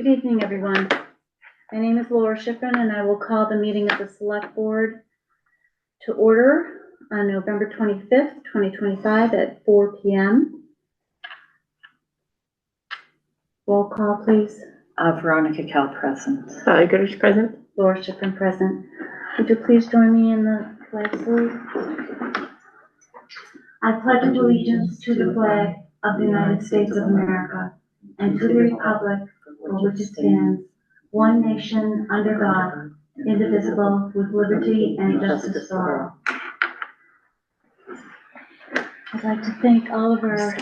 Good evening, everyone. My name is Laura Schifrin, and I will call the meeting of the Select Board to order on November 25th, 2025 at 4 p.m. Roll call, please. Veronica Cal present. Goodrich present. Laura Schifrin present. Would you please join me in the flag salute? I pledge allegiance to the flag of the United States of America and to the republic for which it stands, one nation under God, indivisible, with liberty and justice for all. I'd like to thank all of our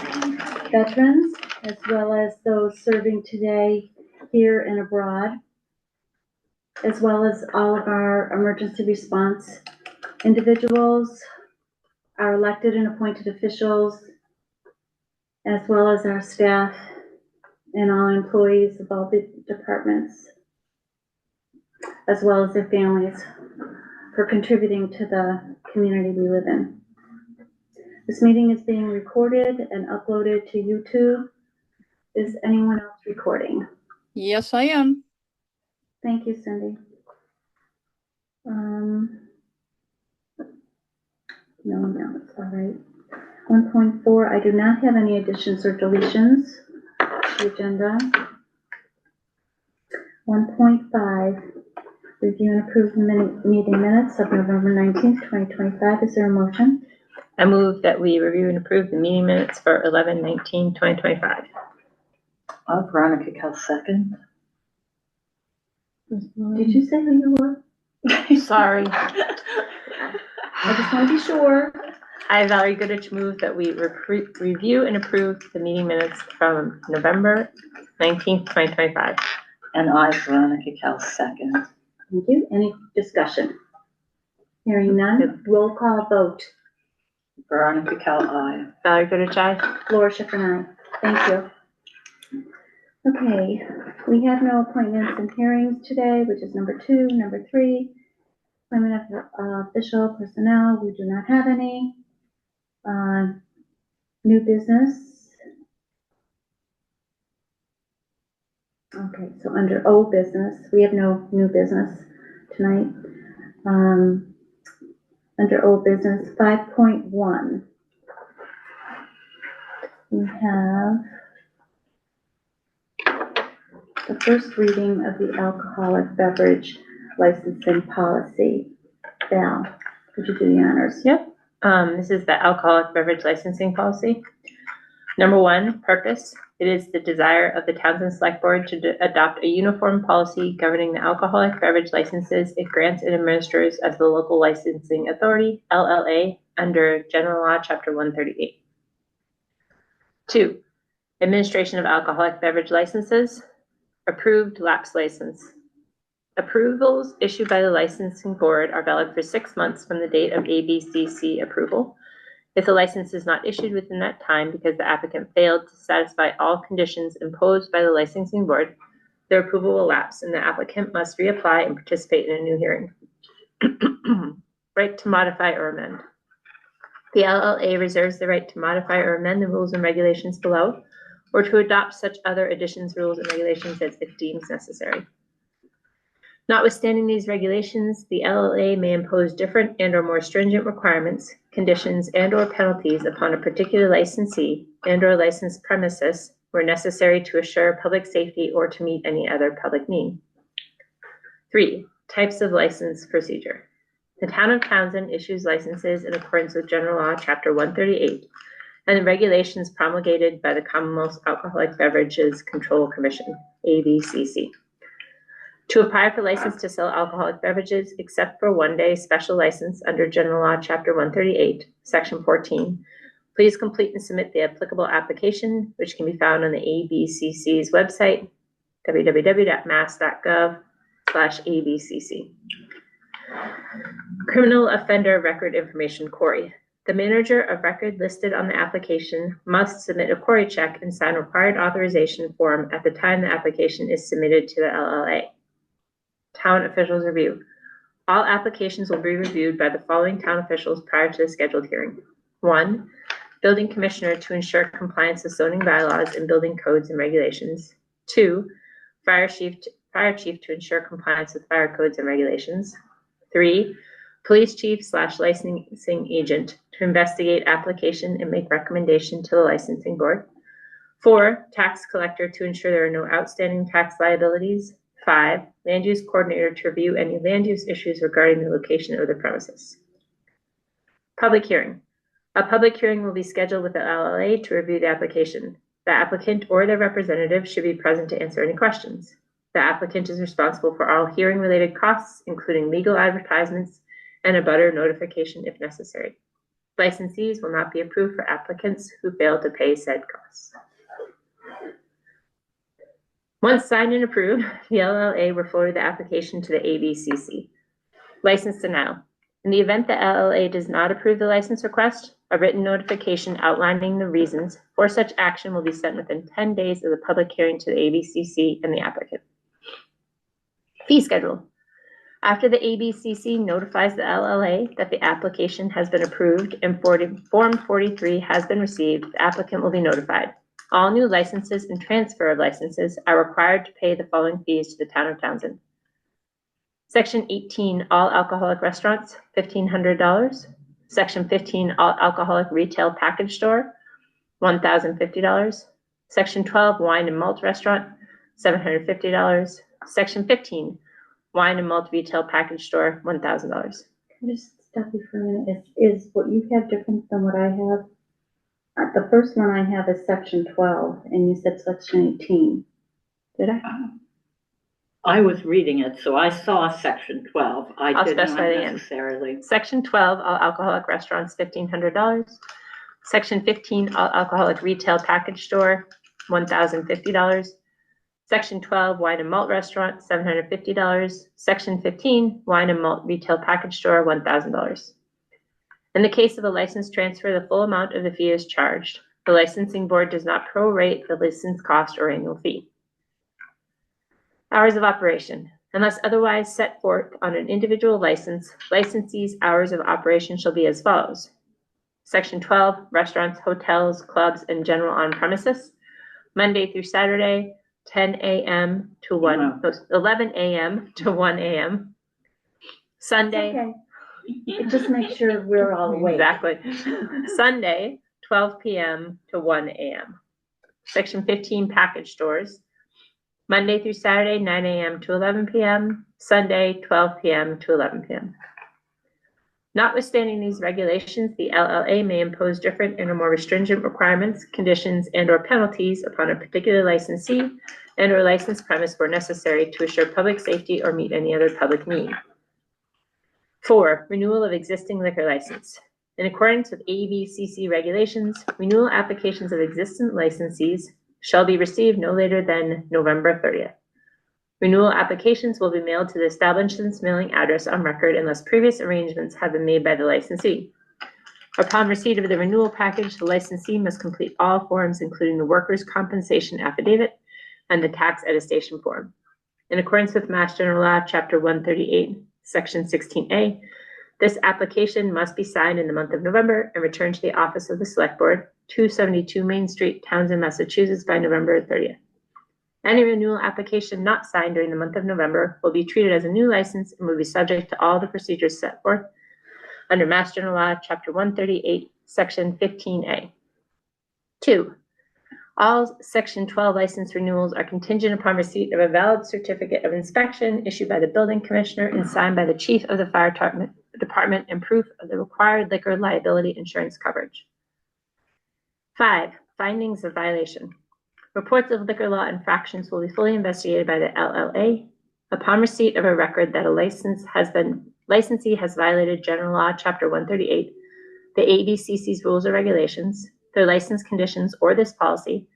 veterans, as well as those serving today here and abroad, as well as all of our emergency response individuals, our elected and appointed officials, as well as our staff and all employees of all the departments, as well as their families, for contributing to the community we live in. This meeting is being recorded and uploaded to YouTube. Is anyone else recording? Yes, I am. Thank you, Cindy. No, it's all right. 1.4, I do not have any additions or deletions to the agenda. 1.5, review and approve meeting minutes of November 19th, 2025. Is there a motion? I move that we review and approve the meeting minutes for 11/19/2025. Veronica Cal second. Did you say who you were? Sorry. I just want to be sure. I, Valerie Goodrich, move that we review and approve the meeting minutes from November 19th, 2025. And I, Veronica Cal second. Thank you. Any discussion? Hearing none, roll call vote. Veronica Cal, aye. Valerie Goodrich, aye. Laura Schifrin, aye. Thank you. Okay, we have no appointments and hearings today, which is number 2. Number 3, appointment of official personnel. We do not have any. New business. Okay, so under old business, we have no new business tonight. Under old business 5.1, we have the first reading of the alcoholic beverage licensing policy. Val, could you do the honors? Yep. This is the alcoholic beverage licensing policy. Number 1, purpose. It is the desire of the Townsend Select Board to adopt a uniform policy governing the alcoholic beverage licenses it grants and administers as the local licensing authority, LLA, under General Law, Chapter 138. 2, administration of alcoholic beverage licenses. Approved lapse license. Approvals issued by the licensing board are valid for 6 months from the date of ABCC approval. If the license is not issued within that time because the applicant failed to satisfy all conditions imposed by the licensing board, their approval will lapse and the applicant must reapply and participate in a new hearing. Right to modify or amend. The LLA reserves the right to modify or amend the rules and regulations below, or to adopt such other additions, rules, and regulations as it deems necessary. Notwithstanding these regulations, the LLA may impose different and/or more stringent requirements, conditions, and/or penalties upon a particular licensee and/or licensed premises where necessary to assure public safety or to meet any other public need. 3, types of license procedure. The Town of Townsend issues licenses in accordance with General Law, Chapter 138, and the regulations promulgated by the Commonwealth's Alcoholic Beverages Control Commission, ABCC. To apply for license to sell alcoholic beverages, except for one-day special license under General Law, Chapter 138, Section 14, please complete and submit the applicable application, which can be found on the ABCC's website, www.mass.gov/ABCC. Criminal Offender Record Information Query. The manager of record listed on the application must submit a query check and sign required authorization form at the time the application is submitted to the LLA. Town officials review. All applications will be reviewed by the following town officials prior to the scheduled hearing. 1, building commissioner to ensure compliance with zoning bylaws and building codes and regulations. 2, fire chief to ensure compliance with fire codes and regulations. 3, police chief / licensing agent to investigate application and make recommendation to the licensing board. 4, tax collector to ensure there are no outstanding tax liabilities. 5, land use coordinator to review any land use issues regarding the location of the premises. Public hearing. A public hearing will be scheduled with the LLA to review the application. The applicant or their representative should be present to answer any questions. The applicant is responsible for all hearing-related costs, including legal advertisements and abutter notification if necessary. Licensees will not be approved for applicants who fail to pay said costs. Once signed and approved, the LLA will forward the application to the ABCC. License denial. In the event the LLA does not approve the license request, a written notification outlining the reasons for such action will be sent within 10 days of the public hearing to the ABCC and the applicant. Fee schedule. After the ABCC notifies the LLA that the application has been approved and Form 43 has been received, the applicant will be notified. All new licenses and transfer of licenses are required to pay the following fees to the town of Townsend. Section 18, all alcoholic restaurants, $1,500. Section 15, all alcoholic retail package store, $1,050. Section 12, wine and malt restaurant, $750. Section 15, wine and malt retail package store, $1,000. Can I just stop you for a minute? Is what you have different than what I have? The first one I have is section 12, and you said section 18. Did I? I was reading it, so I saw section 12. I'll did not specify the end. necessarily. Section 12, all alcoholic restaurants, $1,500. Section 15, all alcoholic retail package store, $1,050. Section 12, wine and malt restaurant, $750. Section 15, wine and malt retail package store, $1,000. In the case of a license transfer, the full amount of the fee is charged. The licensing board does not prorate the license cost or annual fee. Hours of operation. Unless otherwise set forth on an individual license, licensee's hours of operation shall be as follows. Section 12, restaurants, hotels, clubs, and general on-premises, Monday through Saturday, 10 a.m. to 11 a.m. to 1 a.m. Sunday. Okay. Just make sure we're all awake. Exactly. Sunday, 12 p.m. to 1 a.m. Section 15, package stores, Monday through Saturday, 9 a.m. to 11 p.m. Sunday, 12 p.m. to 11 p.m. Notwithstanding these regulations, the LLA may impose different and or more stringent requirements, conditions, and or penalties upon a particular licensee and or licensed premise where necessary to assure public safety or meet any other public need. 4, renewal of existing liquor license. In accordance with ABCC regulations, renewal applications of existing licensees shall be received no later than November 30th. Renewal applications will be mailed to the establishment's mailing address on record unless previous arrangements have been made by the licensee. Upon receipt of the renewal package, the licensee must complete all forms, including the workers' compensation affidavit and the tax attestation form. In accordance with Mass General Law, Chapter 138, Section 16A, this application must be signed in the month of November and returned to the office of the Select Board, 272 Main Street, Townsend, Massachusetts, by November 30th. Any renewal application not signed during the month of November will be treated as a new license and will be subject to all the procedures set forth under Mass General Law, Chapter 138, Section 15A. 2, all Section 12 license renewals are contingent upon receipt of a valid certificate of inspection issued by the building commissioner and signed by the chief of the fire department and proof of the required liquor liability insurance coverage. 5, findings of violation. Reports of liquor law infractions will be fully investigated by the LLA. Upon receipt of a record that a licensee has violated General Law, Chapter 138, the ABCC's rules or regulations, their license conditions, or this policy,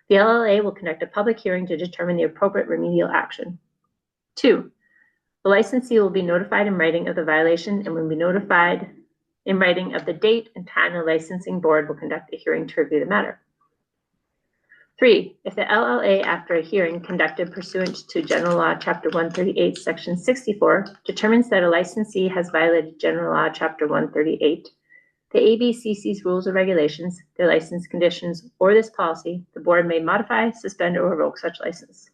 the LLA will conduct a public hearing to determine the appropriate remedial action. 2, the licensee will be notified in writing of the violation and will be notified in writing of the date and time the licensing board will conduct a hearing to review the matter. 3, if the LLA, after a hearing conducted pursuant to General Law, Chapter 138, Section 64, determines that a licensee has violated General Law, Chapter 138, the ABCC's rules or regulations, their license conditions, or this policy, the board may modify, suspend, or revoke such license.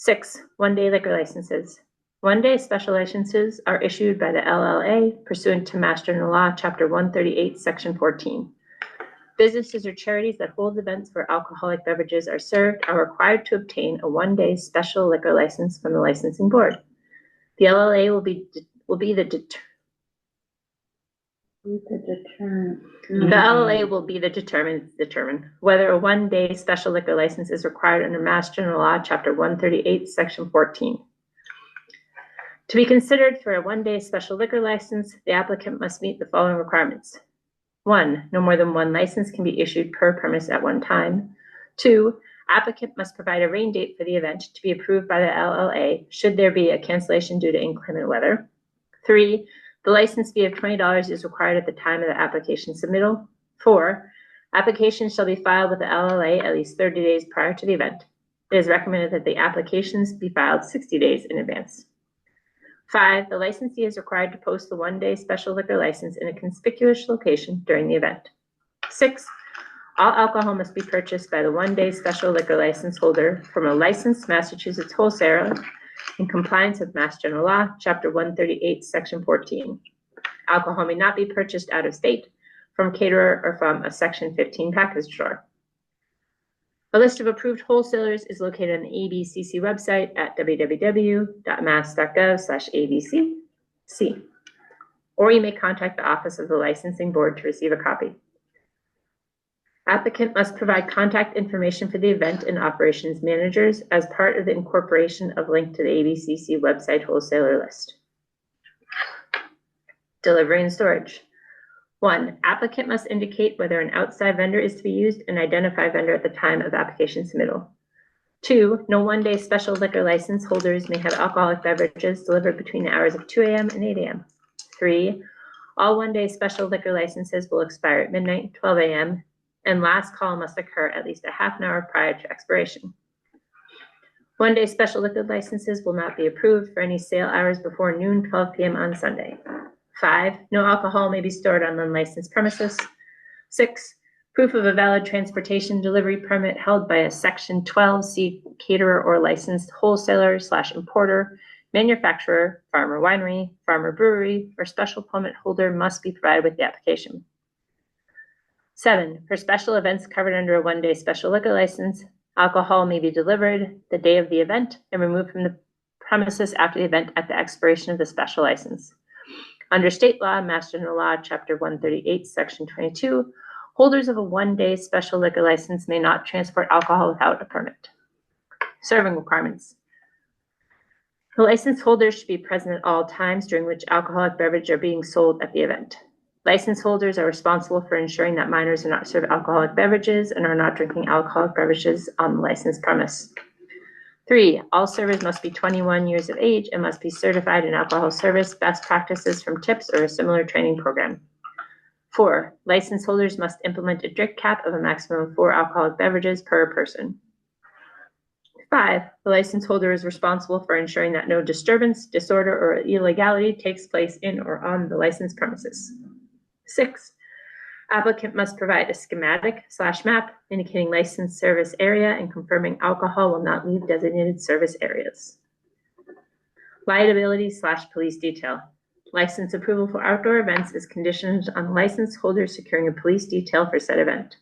6, one-day liquor licenses. One-day special licenses are issued by the LLA pursuant to Mass General Law, Chapter 138, Section 14. Businesses or charities that hold events where alcoholic beverages are served are required to obtain a one-day special liquor license from the licensing board. The LLA will be the determine whether a one-day special liquor license is required under Mass General Law, Chapter 138, Section 14. To be considered for a one-day special liquor license, the applicant must meet the following requirements. 1, no more than one license can be issued per premise at one time. 2, applicant must provide a rain date for the event to be approved by the LLA should there be a cancellation due to inclement weather. 3, the license fee of $20 is required at the time of the application submittal. 4, applications shall be filed with the LLA at least 30 days prior to the event. It is recommended that the applications be filed 60 days in advance. 5, the licensee is required to post the one-day special liquor license in a conspicuous location during the event. 6, all alcohol must be purchased by the one-day special liquor license holder from a licensed Massachusetts wholesaler in compliance with Mass General Law, Chapter 138, Section 14. Alcohol may not be purchased out of state, from a caterer, or from a Section 15 package store. A list of approved wholesalers is located on the ABCC website at www.mass.gov/abcc, or you may contact the Office of the Licensing Board to receive a copy. Applicant must provide contact information for the event and operations managers as part of the incorporation of link to the ABCC website wholesaler list. Delivery and storage. 1, applicant must indicate whether an outside vendor is to be used and identify vendor at the time of application submittal. 2, no one-day special liquor license holders may have alcoholic beverages delivered between the hours of 2 a.m. and 8 a.m. 3, all one-day special liquor licenses will expire at midnight, 12 a.m., and last call must occur at least a half an hour prior to expiration. One-day special liquor licenses will not be approved for any sale hours before noon, 12 p.m. on Sunday. 5, no alcohol may be stored on unlicensed premises. 6, proof of a valid transportation delivery permit held by a Section 12C caterer or licensed wholesaler/importer, manufacturer, farmer winery, farmer brewery, or special permit holder must be provided with the application. 7, for special events covered under a one-day special liquor license, alcohol may be delivered the day of the event and removed from the premises after the event at the expiration of the special license. Under state law, Mass General Law, Chapter 138, Section 22, holders of a one-day special liquor license may not transport alcohol without a permit. Serving requirements. The license holder should be present at all times during which alcoholic beverages are being sold at the event. License holders are responsible for ensuring that minors are not served alcoholic beverages and are not drinking alcoholic beverages on the licensed premise. 3, all servers must be 21 years of age and must be certified in alcohol service best practices from TIPS or a similar training program. 4, license holders must implement a drink cap of a maximum of 4 alcoholic beverages per person. 5, the license holder is responsible for ensuring that no disturbance, disorder, or illegality takes place in or on the licensed premises. 6, applicant must provide a schematic/map indicating licensed service area and confirming alcohol will not leave designated service areas. Liability/police detail. License approval for outdoor events is conditioned on the license holder securing a police detail for said event.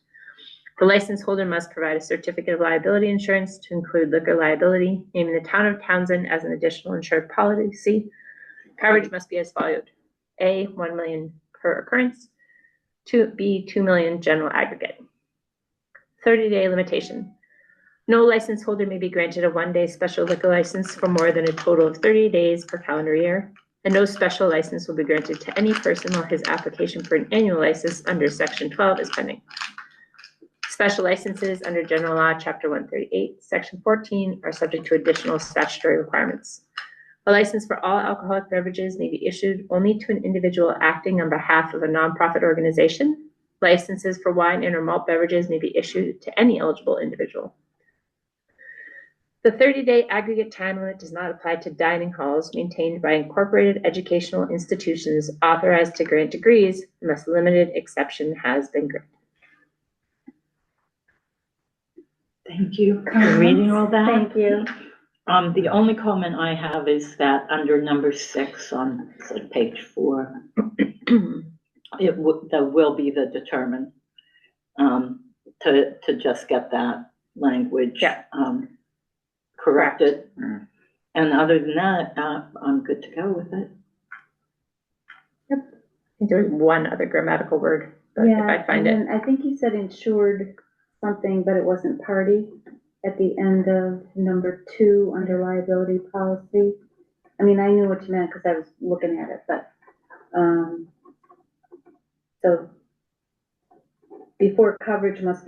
The license holder must provide a certificate of liability insurance to include liquor liability, naming the town of Townsend as an additional insured policy. Coverage must be as followed. A, $1 million per occurrence. B, $2 million general aggregate. 30-day limitation. No license holder may be granted a one-day special liquor license for more than a total of 30 days per calendar year, and no special license will be granted to any person while his application for an annual license under Section 12 is pending. Special licenses under General Law, Chapter 138, Section 14 are subject to additional statutory requirements. A license for all alcoholic beverages may be issued only to an individual acting on behalf of a nonprofit organization. Licenses for wine and or malt beverages may be issued to any eligible individual. The 30-day aggregate time limit does not apply to dining halls maintained by incorporated educational institutions authorized to grant degrees unless limited exception has been granted. Thank you for reading all that. Thank you. The only comment I have is that under number 6 on, it's like page 4, there will be the determined, to just get that language, Yeah. Corrected. Mm. And other than that, I'm good to go with it. I think there was one other grammatical word, but if Yeah, I find and it. then I think you said insured something, but it wasn't party at the end of number 2 under liability policy. I mean, I knew what you meant because I was looking at it, but, so before coverage must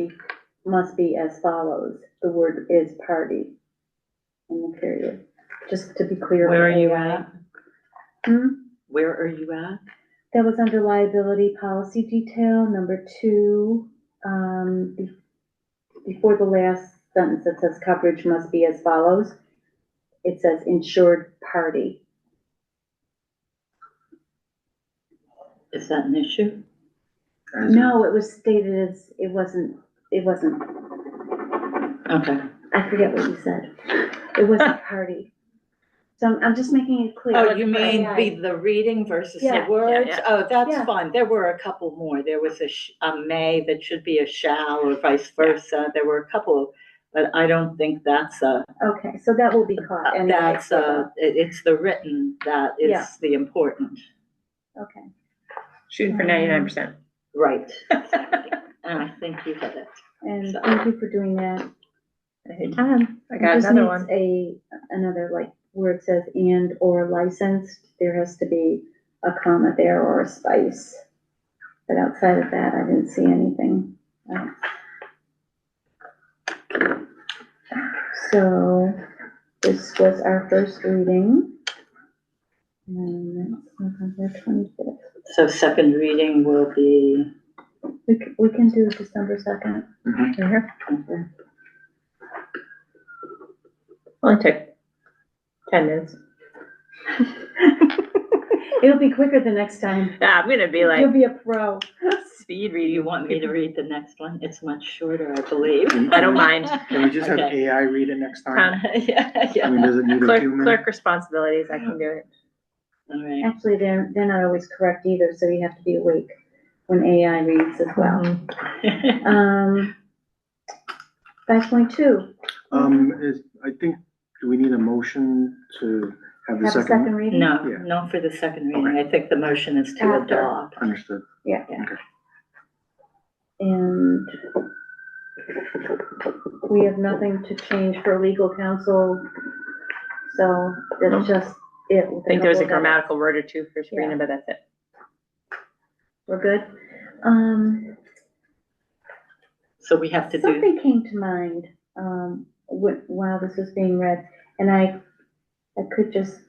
be as follows. The word is party in the period, just to be clear. Where are with you AI. at? Hmm? Where are you at? That was under liability policy detail, number 2, before the last sentence that says coverage must be as follows. It says insured party. Is that an issue? No, it was stated as, it wasn't, Okay. I forget what you said. It wasn't party. So I'm just making it clear. Oh, you mean AI. be the reading versus Yeah, the words? yeah. Oh, that's Yeah. fine. There were a couple more. There was a may that should be a shall or vice versa. There were a couple, but I don't think that's Okay, so that will be caught anyway. that's it's the written that is Yeah. the important. Okay. Shooting for 99%. Right. Exactly. And I think you hit it. And So- thank you for doing that. Anytime. I It got just another one. needs another, like, where it says and or licensed, there has to be a comma there or a space. But outside of that, I didn't see anything else. So this was our first reading. And that's November 25th. So second reading will be, We can do December 2nd. Mhm. Here. okay. Only took 10 minutes. It'll be quicker the next time. Yeah, I'm gonna be You'll like be a pro. speed Do reading. you want me to read the next one? It's much shorter, I believe. I don't mind. Can we just have Okay. AI read it next time? Yeah, I mean, yeah. does it need a Clerk, human? clerk responsibilities, I can do it. All right. Actually, they're not always correct either, so you have to be awake when AI reads as well. Mhm. 5.2, I think, do we need a motion to have the have a second second? reading? No, Yeah. no for the second reading. I think the motion is to After. adopt. Understood. Yeah. Okay. And we have nothing to change for legal counsel, so that's just it. I think there was a grammatical word or two for Sabrina, Yeah. but that's it. We're good. So we have to do, Something came to mind, while this was being read, and I could just,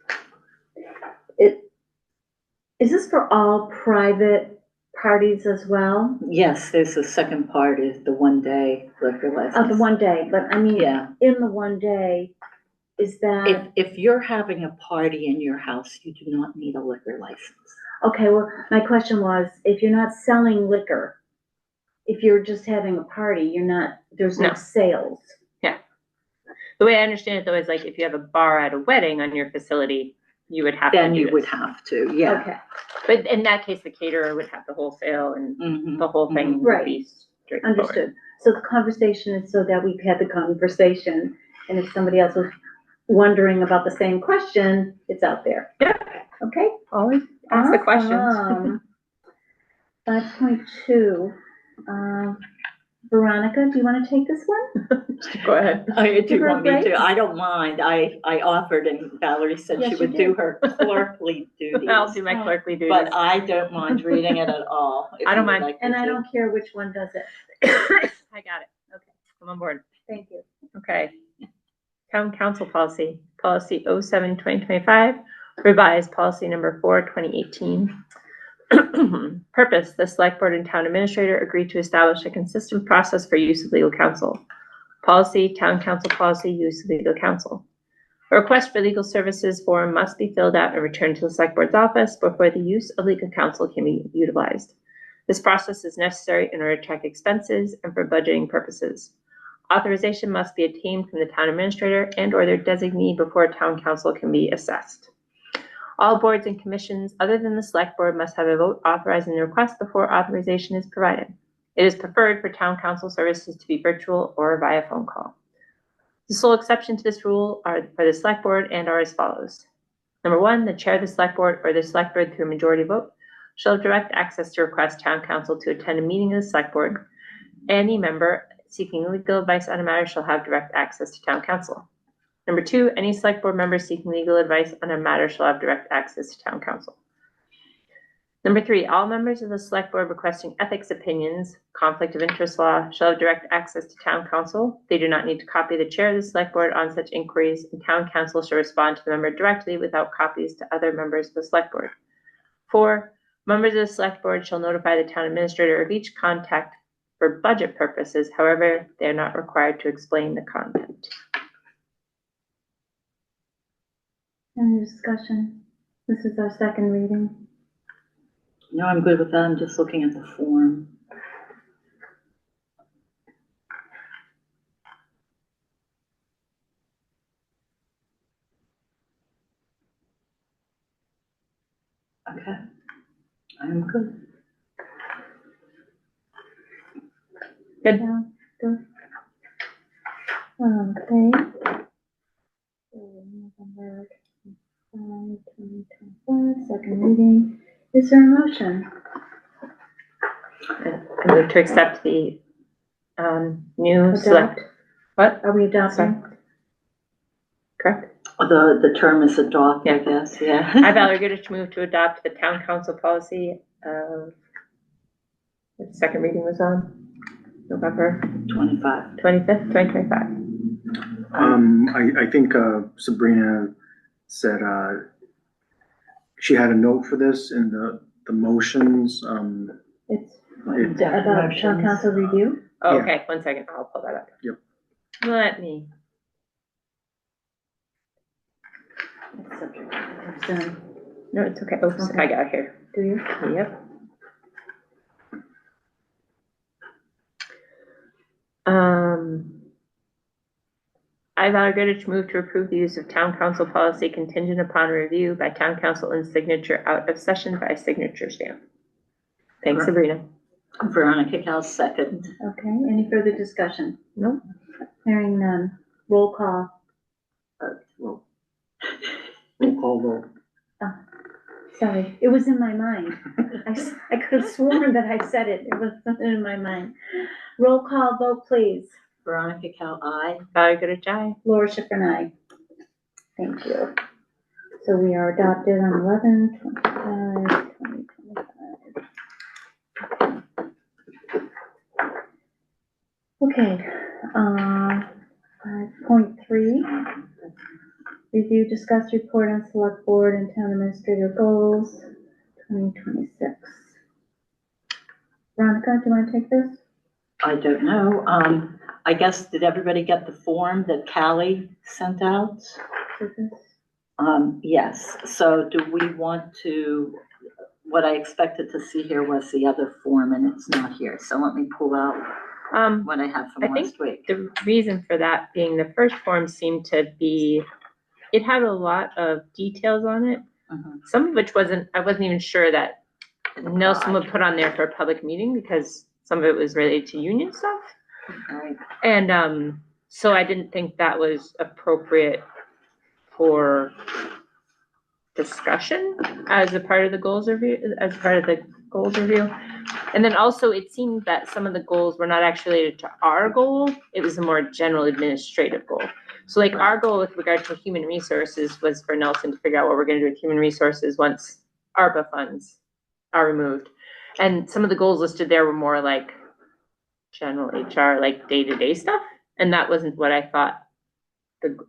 is this for all private parties as well? yes, there's the second part is the 1 day liquor license. Oh, the 1 day, but I mean, Yeah, in the 1 day, is that, if you're having a party in your house, you do not need a liquor license. okay, well, my question was, if you're not selling liquor, if you're just having a party, there's no No. sales. The way I understand it though is like if you have a bar at a wedding on your facility, you would have to Then do you would this. have to, yeah. Okay, But in that case, the caterer would have the wholesale and Mhm. the whole thing would Right. be straightforward. understood. So the conversation is so that we've had the conversation, and if somebody else was wondering about the same question, it's out there. Yeah. Okay? Always ask the questions. Awesome. 5.2, Veronica, do you want to take this one? Go ahead. Oh, you do Give her a want me break? to? I don't mind. I offered and Valerie said Yes, she you would do her clerkly duties. I'll do my clerkly duties. But I don't mind reading it at all. if I don't you would mind. like me And I to. don't care which one does it. I got it. Okay, I'm on board. Thank you. Okay. Town council policy, policy 07/2025, revised policy number 4/2018. Purpose, the select board and town administrator agreed to establish a consistent process for use of legal counsel. Policy, town council policy, use of legal counsel. A request for legal services form must be filled out and returned to the select board's office before the use of legal counsel can be utilized. This process is necessary in order to track expenses and for budgeting purposes. Authorization must be obtained from the town administrator and/or their designee before town council can be assessed. All boards and commissions other than the select board must have a vote authorizing the request before authorization is provided. It is preferred for town council services to be virtual or via phone call. The sole exception to this rule are for the select board and are as follows. Number one, the chair of the select board or the select board through a majority vote shall have direct access to request town council to attend a meeting of the select board. Any member seeking legal advice on a matter shall have direct access to town council. Number two, any select board member seeking legal advice on a matter shall have direct access to town council. Number three, all members of the select board requesting ethics opinions, conflict of interest law, shall have direct access to town council. They do not need to copy the chair of the select board on such inquiries, and town council shall respond to the member directly without copies to other members of the select board. Four, members of the select board shall notify the town administrator of each contact for budget purposes. However, they are not required to explain the content. Any discussion? This is our second reading. No, I'm good with that. I'm just looking at the form. Okay. I'm good. Good. Yeah, good. Okay. So, November 2025, second reading. Is there a motion? I move to accept the new select. What? Are we adopting? Correct. The term is adopt, I Yeah. guess, yeah. I, Valerie Goodrich, move to adopt the town council policy of, the second reading was on November 25. 25th, 2025. I think Sabrina said she had a note for this in the motions. It's It- about town council review. Oh, Yeah. okay, 1 second, I'll pull that up. Yep. Let me. It's subject to consent. No, it's okay. Oops, Okay. I got it here. Do you? Yep. I, Valerie Goodrich, move to approve the use of town council policy contingent upon review by town council and signature out of session by signature stamp. Thanks, Sure. Sabrina. Veronica Cal, second. Okay, any further discussion? No? Hearing none. Roll call. Well, roll call vote. Sorry, it was in my mind. I could have sworn that I said it. It wasn't in my mind. Roll call vote, please. Veronica Cal, aye. Valerie Goodrich, aye. Laura Schifrin, aye. Thank you. So we are adopted on 11/25/2025. Okay, 5.3. Review, discuss, report on select board and town administrator goals, 2026. Veronica, do you want to take this? I don't know. I guess, did everybody get the form that Callie sent out? Take this? Yes. So do we want to, what I expected to see here was the other form and it's not here. So let me pull out what I have I from think last week. the reason for that being the first form seemed to be, it had a lot of details on it, Mhm. some of which I wasn't even sure that Nelson would put on there for a public meeting because some of it was related to union stuff. Right. And so I didn't think that was appropriate for discussion as a part of the goals review, And then also it seemed that some of the goals were not actually related to our goal. It was a more general administrative goal. So like our goal with regard to human resources was for Nelson to figure out what we're gonna do with human resources once ARPA funds are removed. And some of the goals listed there were more like general HR, like day-to-day stuff. And that wasn't what I thought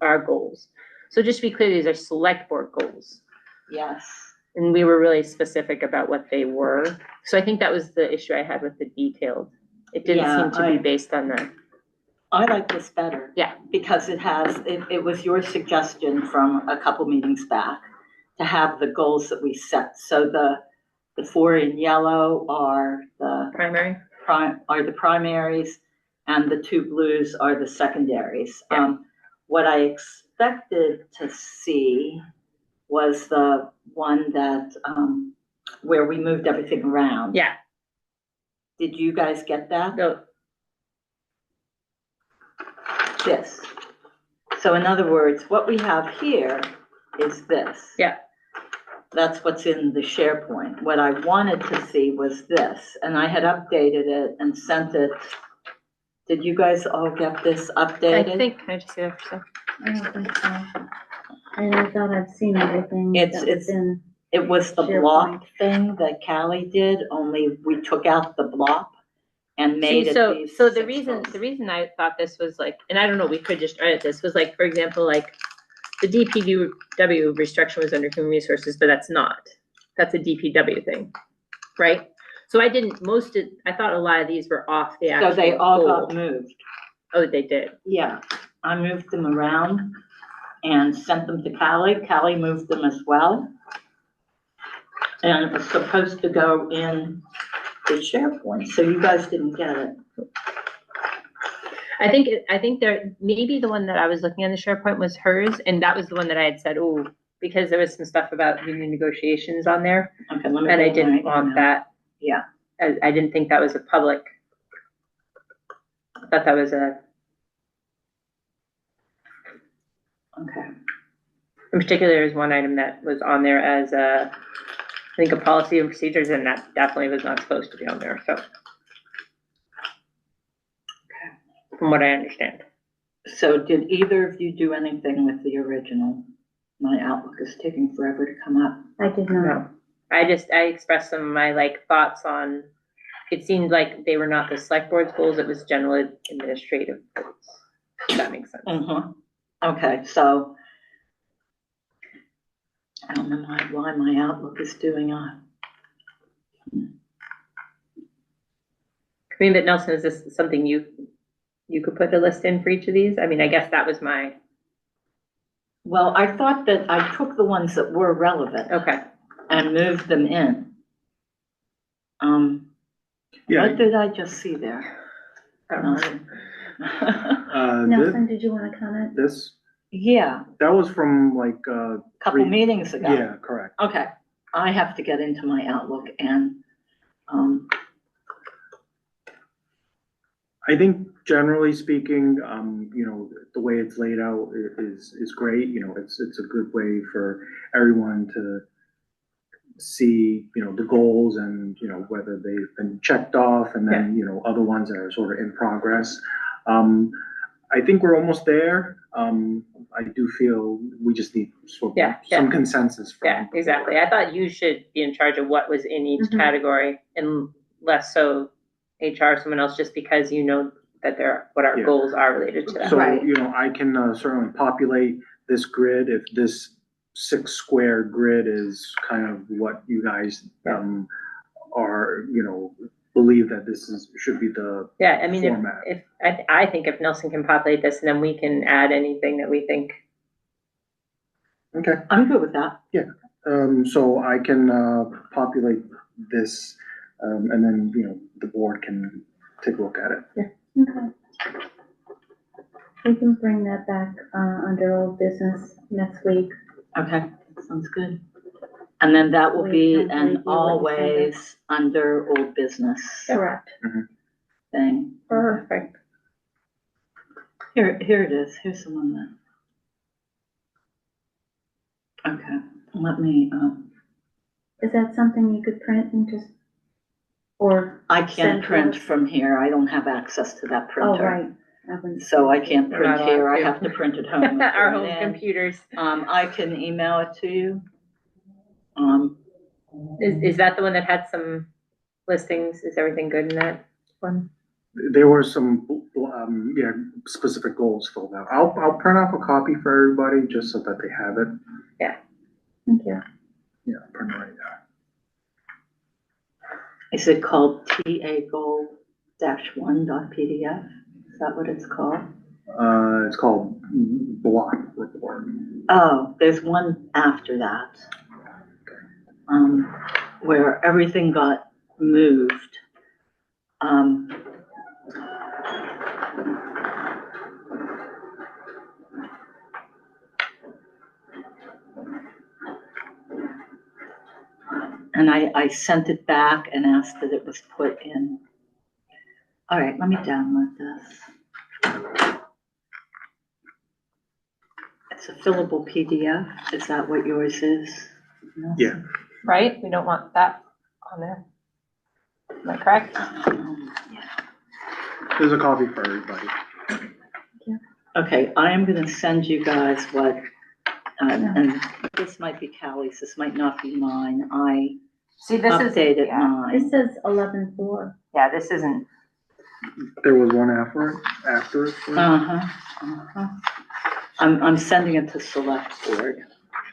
our goals. So just to be clear, these are select board goals. Yes. And we were really specific about what they were. So I think that was the issue I had with the detailed. It didn't Yeah, seem to be based on the, I like this better. Yeah. Because it was your suggestion from a couple meetings back to have the goals that we set. So the four in yellow are the primary. primaries. and the two blues are the secondaries. Yeah. What I expected to see was the one that, where we moved everything around. Yeah, Did you guys get that? no, This. So in other words, what we have here is this. Yeah. That's what's in the SharePoint. What I wanted to see was this, and I had updated it and sent it. Did you guys all get this updated? I think, can I just see that for a second? I don't think so. And I thought I've seen everything It's- that was in, It was the SharePoint. block thing that Callie did, only we took out the block and made See, it so, these so the 6 reason, rows. the reason I thought this was like, and I don't know, we could just edit this, was like, for example, like, the DPW restriction was under human resources, but that's not. That's a DPW thing, right? So I didn't, I thought a lot of these were off the actual So they all goal. got moved. Oh, they did. Yeah, I moved them around and sent them to Callie. Callie moved them as well. And it was supposed to go in the SharePoint, so you guys didn't get it. I think there, maybe the one that I was looking at in the SharePoint was hers, and that was the one that I had said, oh, because there was some stuff about union negotiations on there, Okay, let me. and I go didn't right want now. that. Yeah. I didn't think that was a public. I thought that was a, Okay, in particular, there's one item that was on there as a, I think a policy and procedures, and that definitely was not supposed to be on there, so. From what I understand. so did either of you do anything with the original? My Outlook is taking forever to come up. I did not. No. I expressed some of my like thoughts on, it seemed like they were not the select board's goals, it was general administrative goals. If that makes sense. Mm-hmm. Okay, so I don't know why my Outlook is doing I mean, but Nelson, is this something you could put a list in for each of these? I mean, I guess that was my, well, I thought that I took the ones that were relevant okay. and moved them in. Yeah, What did I just see there? I don't know. Nelson, did you want to comment? this, Yeah, that was from like, couple 3 meetings ago. yeah, correct. Okay, I have to get into my Outlook and, I think generally speaking, the way it's laid out is great. It's a good way for everyone to see, the goals and, whether they've been checked off and then, other ones that are sort of in progress. I think we're almost there. I do feel we just need sort of some consensus. From Yeah, exactly. I thought you should be in charge of what was in each category and less so HR, someone else, just because you know that what our goals are related to that. So, Right. I can certainly populate this grid if this 6 square grid is kind of what you guys are, believe that should be the Yeah, I mean, format. if I think if Nelson can populate this, and then we can add anything that we think. Okay. I'm good with that. So I can populate this, and then, the board can take a look at it. Okay. We can bring that back, under old business next week. Okay, sounds good. And then that will be Wait, an review what you sent us. always under old business Correct. thing. Perfect. Here it is. Here's the one that. Okay, let me, Is that something you could print and just, or? I can't send to print us? from here. I don't have access to that Oh, printer. right. wouldn't- So I can't We're print not here. I allowed to. have to print at home. Our Bring home it in. computers. I can email it to you. Is that the one that had some listings? Is everything good in that one? There were some, specific goals filled out. I'll print off a copy for everybody just so that they have it. Thank you. Yeah, print it right now. Is it called TA goal-1.pdf? Is that what it's called? It's called block report. Oh, there's one after that. Where everything got moved. And I sent it back and asked that it was put in. All right, let me download this. It's a fillable PDF. Is that what yours is? No? Yeah. Right? We don't want that on there. Am I correct? Yeah. There's a copy for everybody. Okay, I am gonna send you guys what, and this might be Callie's, this might not be mine. I See, this is, updated yeah, mine. This says 11/4. yeah, this isn't, There was one after it. I'm sending it to Selectboard,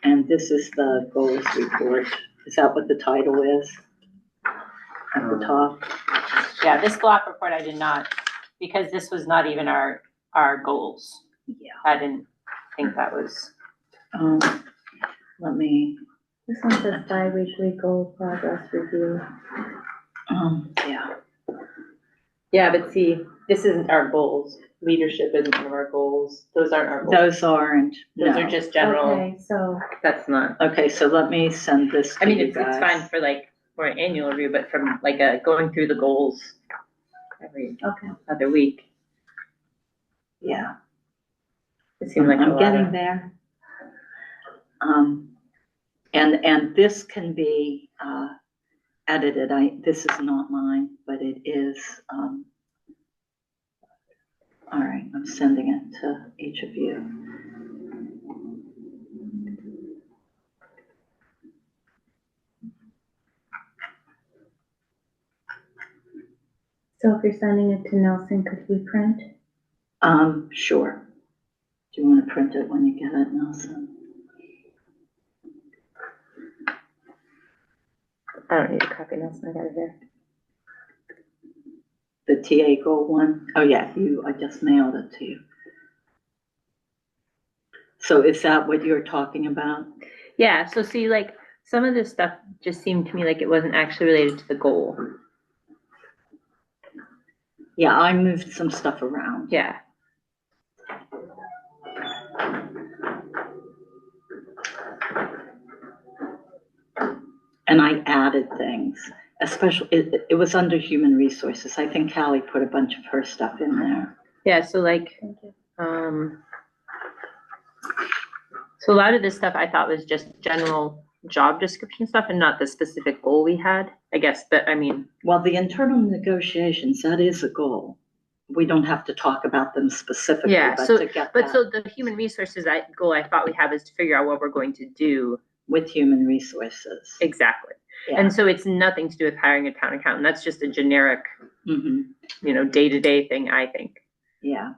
and this is the goals report. Is that what the title is? At the top? yeah, this block report I did not, because this was not even our goals. Yeah. I didn't think that was, Let me, This one says bi-weekly goal progress review. yeah. yeah, but see, this isn't our goals. Leadership isn't one of our goals. Those aren't our goals. Those aren't, Those no. are just general, Okay, so, that's not. Okay, so let me send this I to mean, you it's guys. fine for like, for an annual review, but from like going through the goals every okay. other week, Yeah. it seemed like a I'm lot getting of. there. And this can be, edited. This is not mine, but it is, all right, I'm sending it to each of you. So if you're sending it to Nelson, could we print? Sure. Do you want to print it when you get it, Nelson? I don't need a copy, Nelson, I got it here. The TA goal one? Oh yeah, I just mailed it to you. So is that what you're talking about? Yeah, so see, like, some of this stuff just seemed to me like it wasn't actually related to the goal. Yeah, I moved some stuff around. Yeah. And I added things, especially, it was under human resources. I think Callie put a bunch of her stuff in there. Yeah, so like, Thank you. so a lot of this stuff I thought was just general job description stuff and not the specific goal we had, I guess, but I mean. Well, the internal negotiations, that is a goal. We don't have to talk about them specifically, Yeah, but so- to get But that so the human resources goal I thought we had was to figure out what we're going to do. with human resources. Exactly. Yeah. And so it's nothing to do with hiring a town accountant. That's just a generic, Mhm. day-to-day thing, I think. Yeah.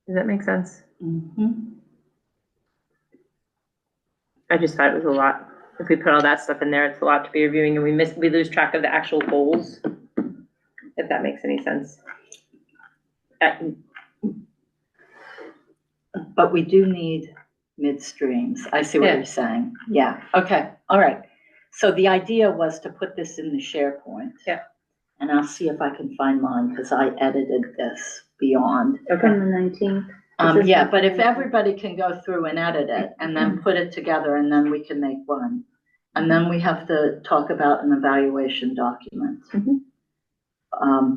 Does that make sense? Mhm. I just thought it was a lot. If we put all that stuff in there, it's a lot to be reviewing and we lose track of the actual goals. If that makes any sense. But we do need midstreams. I see what Yeah. you're saying. Yeah, okay, all right. So the idea was to put this in the SharePoint. Yeah. And I'll see if I can find mine, because I edited this beyond. From the 19th. Yeah, but if everybody can go through and edit it and then put it together, and then we can make one. And then we have to talk about an evaluation document. Mhm.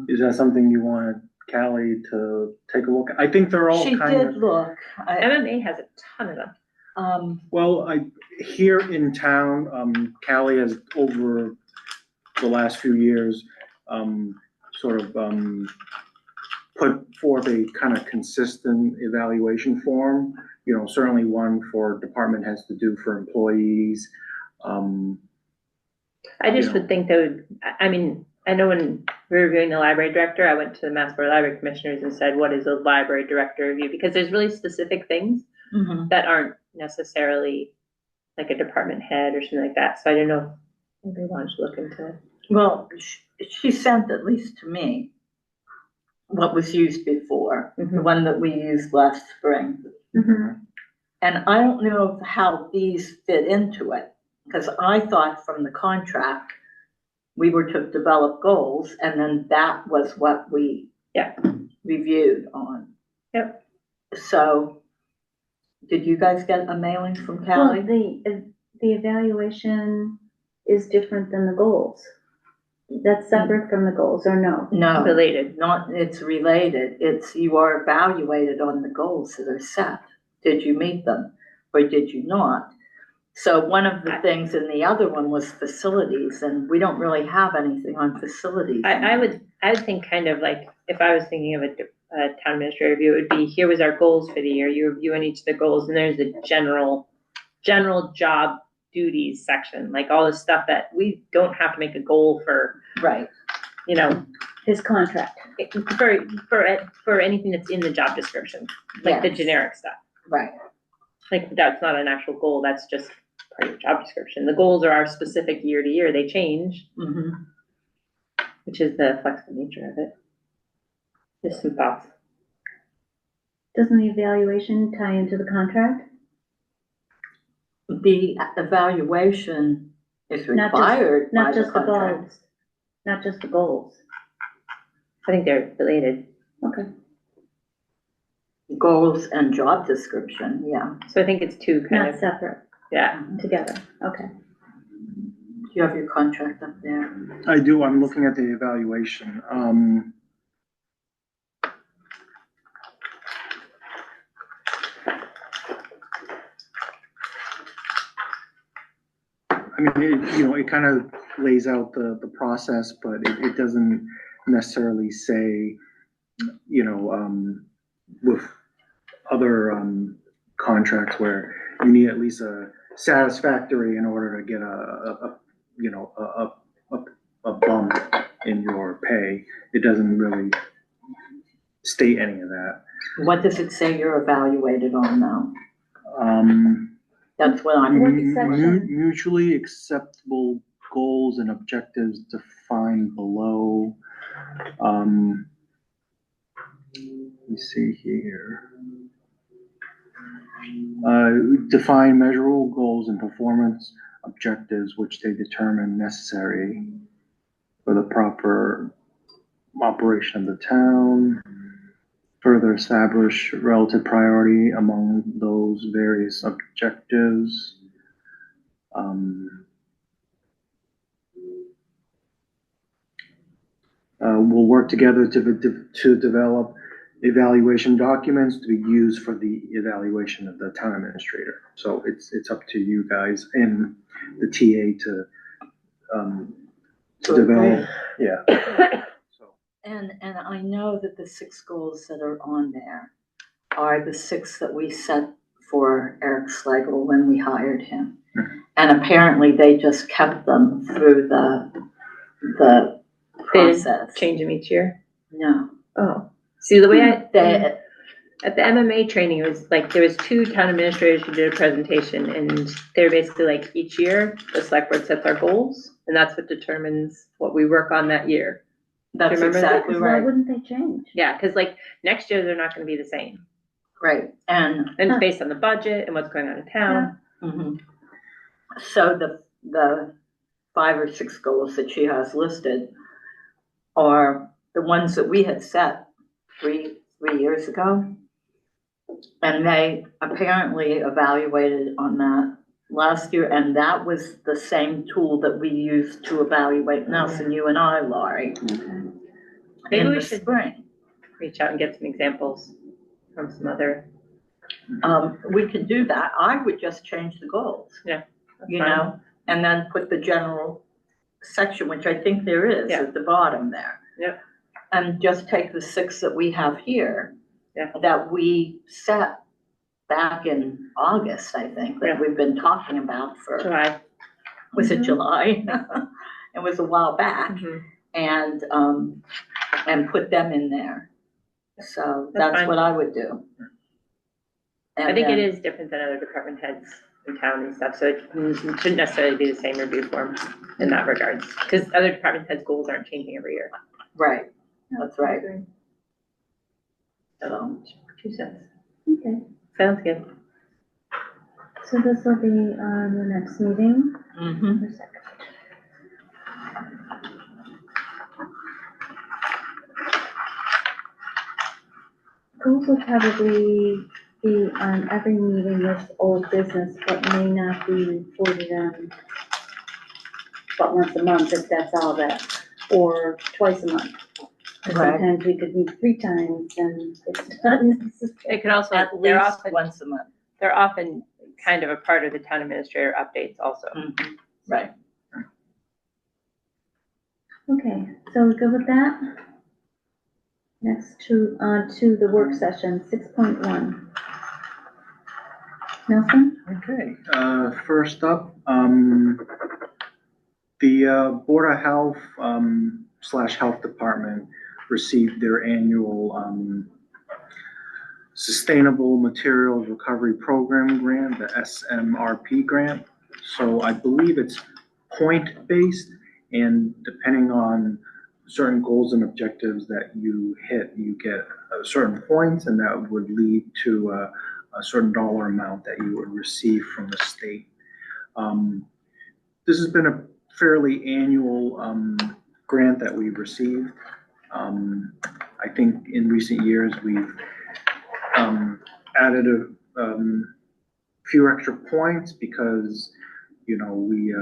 Is that something you wanted Callie to take a look at? I think they're all She kind did of. look. MMA has a ton of them. Well, here in town, Callie has over the last few years, put forth a kind of consistent evaluation form. Certainly one for department heads to do for employees. I just Yeah. would think that I mean, I know when we were reviewing the library director, I went to the Massapequa Library Commissioners and said, what is a library director review? Because there's really specific things mhm. that aren't necessarily like a department head or something like that. So I don't know if anybody wants to look into it. Well, she sent, at least to me, what was used before, the Mhm. one that we used last spring. Mhm. And I don't know how these fit into it, because I thought from the contract we were to develop goals, and then that was what we Yeah. reviewed on. Yep. So, did you guys get a mailing from Well, Callie? the evaluation is different than the goals. That's separate from the goals, or no? No, Related. it's related. It's, you are evaluated on the goals that are set. Did you meet them or did you not? So one of the things in the other one was facilities, and we don't really have anything on facilities. I would think kind of like, if I was thinking of a town administrator review, it would be, here was our goals for the year, you review on each of the goals, and there's a general job duties section, like all the stuff that we don't have to make a goal for, Right, you know, His contract. for anything that's in the job description, like the Yes. generic stuff. right. Like, that's not an actual goal, that's just part of your job description. The goals are our specific year to year, they change, Mhm. which is the flexible nature of it. Just some thoughts. Doesn't the evaluation tie into the contract? The evaluation is Not just- required by Not the just the contract. goals, not just the goals. I think they're related. Okay. Goals and job description, yeah. So I think it's two kind Not of, separate, yeah. together, okay. Do you have your contract up there? I do, I'm looking at the evaluation. I mean, it kind of lays out the process, but it doesn't necessarily say, with other, contracts where you need at least a satisfactory in order to get a bump in your pay. It doesn't really state any of that. What does it say you're evaluated on now? That's what I'm, What section? Mutually acceptable goals and objectives defined below. Let me see here. Define measurable goals and performance objectives which they determine necessary for the proper operation of the town. Further establish relative priority among those various objectives. We'll work together to develop evaluation documents to be used for the evaluation of the town administrator. So it's up to you guys and the TA to develop, yeah. So. and I know that the 6 goals that are on there are the 6 that we set for Eric Slagle when we hired him. And apparently they just kept them through the process. Change them each year. No. Oh, see, the way at They, the MMA training, it was like, there was 2 town administrators who did a presentation, and they're basically like, each year, the select board sets our goals, and that's what determines what we work on that year. that's remember that? exactly Why right. wouldn't they change? Yeah, because like, next year, they're not gonna be the same. Right, and And it's based on the budget and what's going on in town. mhm. So the 5 or 6 goals that she has listed are the ones that we had set three years ago. And they apparently evaluated on that last year, and that was the same tool that we used to evaluate Nelson, you and I, Laurie, Maybe in we the should spring. reach out and get some examples from some other. We could do that. I would just change the goals. Yeah, You know, and then put the general section, which I think there is Yeah. at the bottom there. Yep. And just take the 6 that we have here. Yeah. That we set back in August, I think, that Yeah. we've been talking about for, July. was it Mhm. July? It was a while back, Mhm. and put them in there. So That's that's fine. what I would do. I think it is different than other department heads in town and stuff, so it shouldn't necessarily be the same review form in that regards. Because other department heads' goals aren't changing every year. Right, that's right. So, 2 cents. Okay, Sounds good. so this will be on the next meeting. Mhm. For second. Schools will probably be on every meeting with old business, but may not be reported on but once a month, if that's all that, or twice a month. 'Cause Right. sometimes we could meet 3 times and it's not necessary. It can also, At least once a month. they're often kind of a part of the town administrator updates also. Mhm. Right. Okay, so we good with that? Next to the work session, 6.1. Nelson? Okay, first up, the Board of Health, / Health Department received their annual, Sustainable Materials Recovery Program grant, the SMRP grant. So I believe it's point-based, and depending on certain goals and objectives that you hit, you get certain points, and that would lead to a certain dollar amount that you would receive from the state. This has been a fairly annual grant that we've received. I think in recent years, we've added a few extra points because, you know, we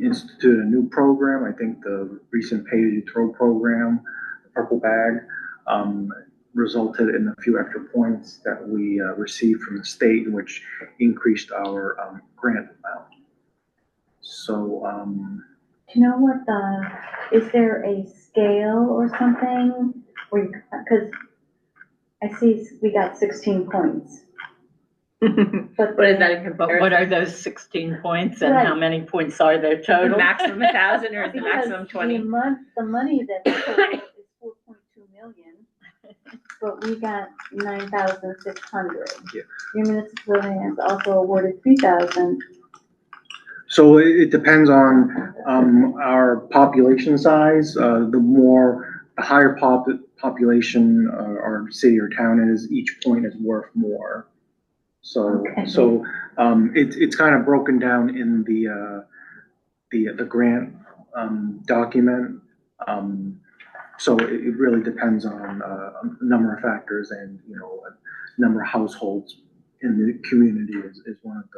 instituted a new program. I think the recent Pay As You Throw program, the Purple Bag, resulted in a few extra points that we received from the state, which increased our grant amount. So, Do you know what is there a scale or something? Because I see we got 16 points. But What is that in But what are comparison? those 16 points and how many points are there The total? maximum 1,000 or is the maximum Because 20? the money that's total is 4.2 million, but we got 9,600. Yeah. Your municipal has also awarded 3,000. so it depends on our population size. The higher population our city or town is, each point is worth more. So, Okay. it's kind of broken down in the grant document. So it really depends on a number of factors, and, you know, a number of households in the community is one of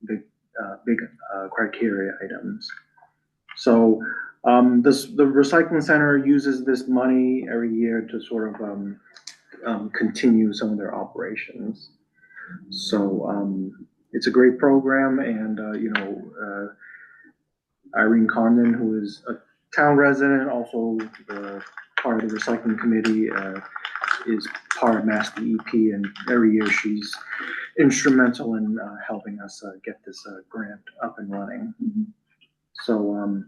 the big criteria items. So the recycling center uses this money every year to sort of continue some of their operations. So it's a great program, and you know, Irene Condon, who is a town resident, also part of the recycling committee, is part of Mass DEP, and every year she's instrumental in helping us get this grant up and running. So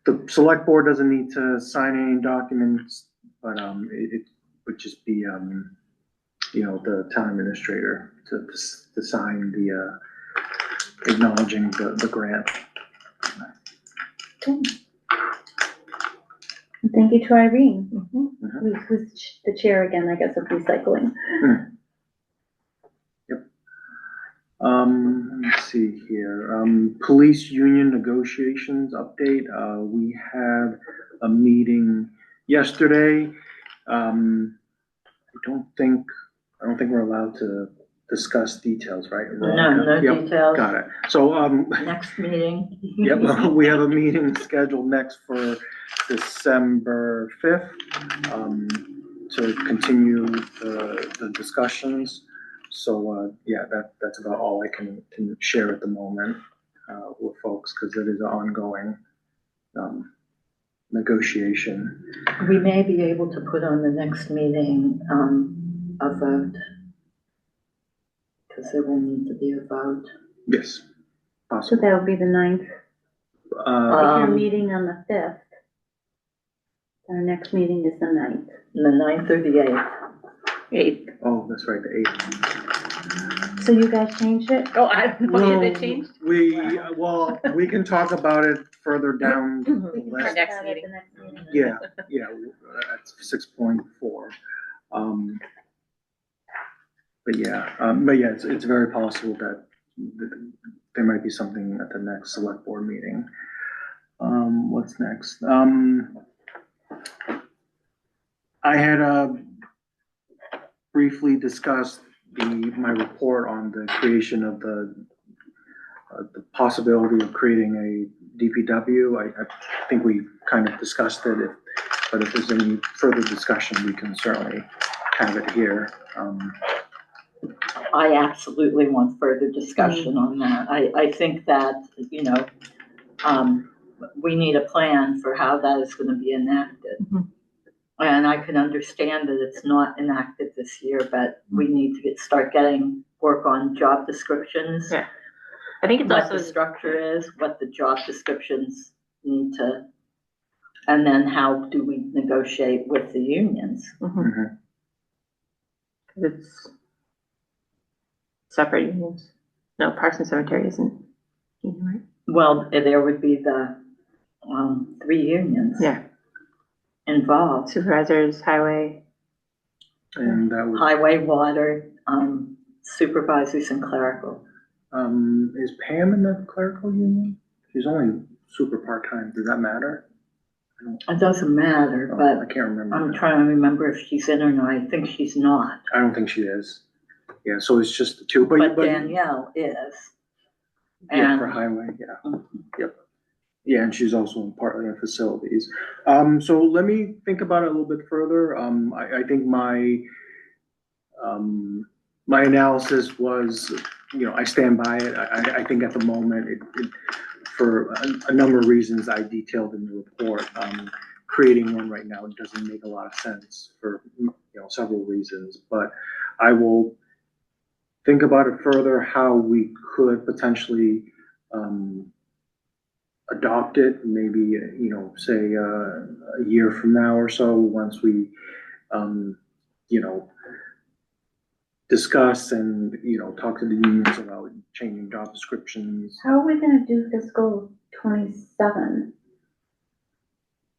the select board doesn't need to sign any documents, but it would just be you know, the town administrator to sign the acknowledging the grant. Okay. And thank you to Irene, who's the chair again, I guess, of recycling. Yep. Let's see here. Police union negotiations update. We had a meeting yesterday. I don't think we're allowed to discuss details, right? No Yep, details. got it. So, Next meeting. yep, we have a meeting scheduled next for December 5th, to continue the discussions. So, yeah, that's about all I can share at the moment, with folks, because it is an ongoing, negotiation. We may be able to put on the next meeting, a vote. Because there will need to be a vote. Yes, So possible. that would be the 9th. If you're meeting on the 5th, our next meeting is the 9th. The 9th or the 8th? 8th. Oh, that's right, the 8th. So you guys changed it? Oh, I don't know, Well, did it change? we can talk about it further down We the can list. talk next about it meeting. the next meeting. Yeah, that's 6.4. But yeah, it's very possible that there might be something at the next select board meeting. What's next? I had briefly discussed my report on the creation of the possibility of creating a DPW. I think we kind of discussed it, but if there's any further discussion, we can certainly have it here. I absolutely want further discussion on that. I think that, we need a plan for how that is gonna be enacted. Mhm. And I can understand that it's not enacted this year, but we need to start getting work on job descriptions. Yeah. I think it's What also the structure is, what the job descriptions need to, and then how do we negotiate with the unions? Mhm. It's separate unions. No, Parks and Cemetery isn't union, right? Well, there would be the, 3 unions. Yeah. Involved, Supervisors, highway. And that was, highway, water, supervisors and clerical. is Pam in the clerical union? She's only super part-time. Does that matter? It doesn't matter, I but can't remember. I'm trying to remember if she's in or not. I think she's not, I don't think she is. Yeah, so it's just the two, but Danielle is. Yeah, for And highway, yeah. Mhm. Yep. Yeah, and she's also partly in facilities. So let me think about it a little bit further. I think my analysis was, I stand by it. I think at the moment, for a number of reasons I detailed in the report, creating one right now doesn't make a lot of sense for, several reasons. But I will think about it further, how we could potentially, adopt it, maybe, say, a year from now or so, once we, discuss and, talk to the unions about changing job descriptions. How are we gonna do fiscal 27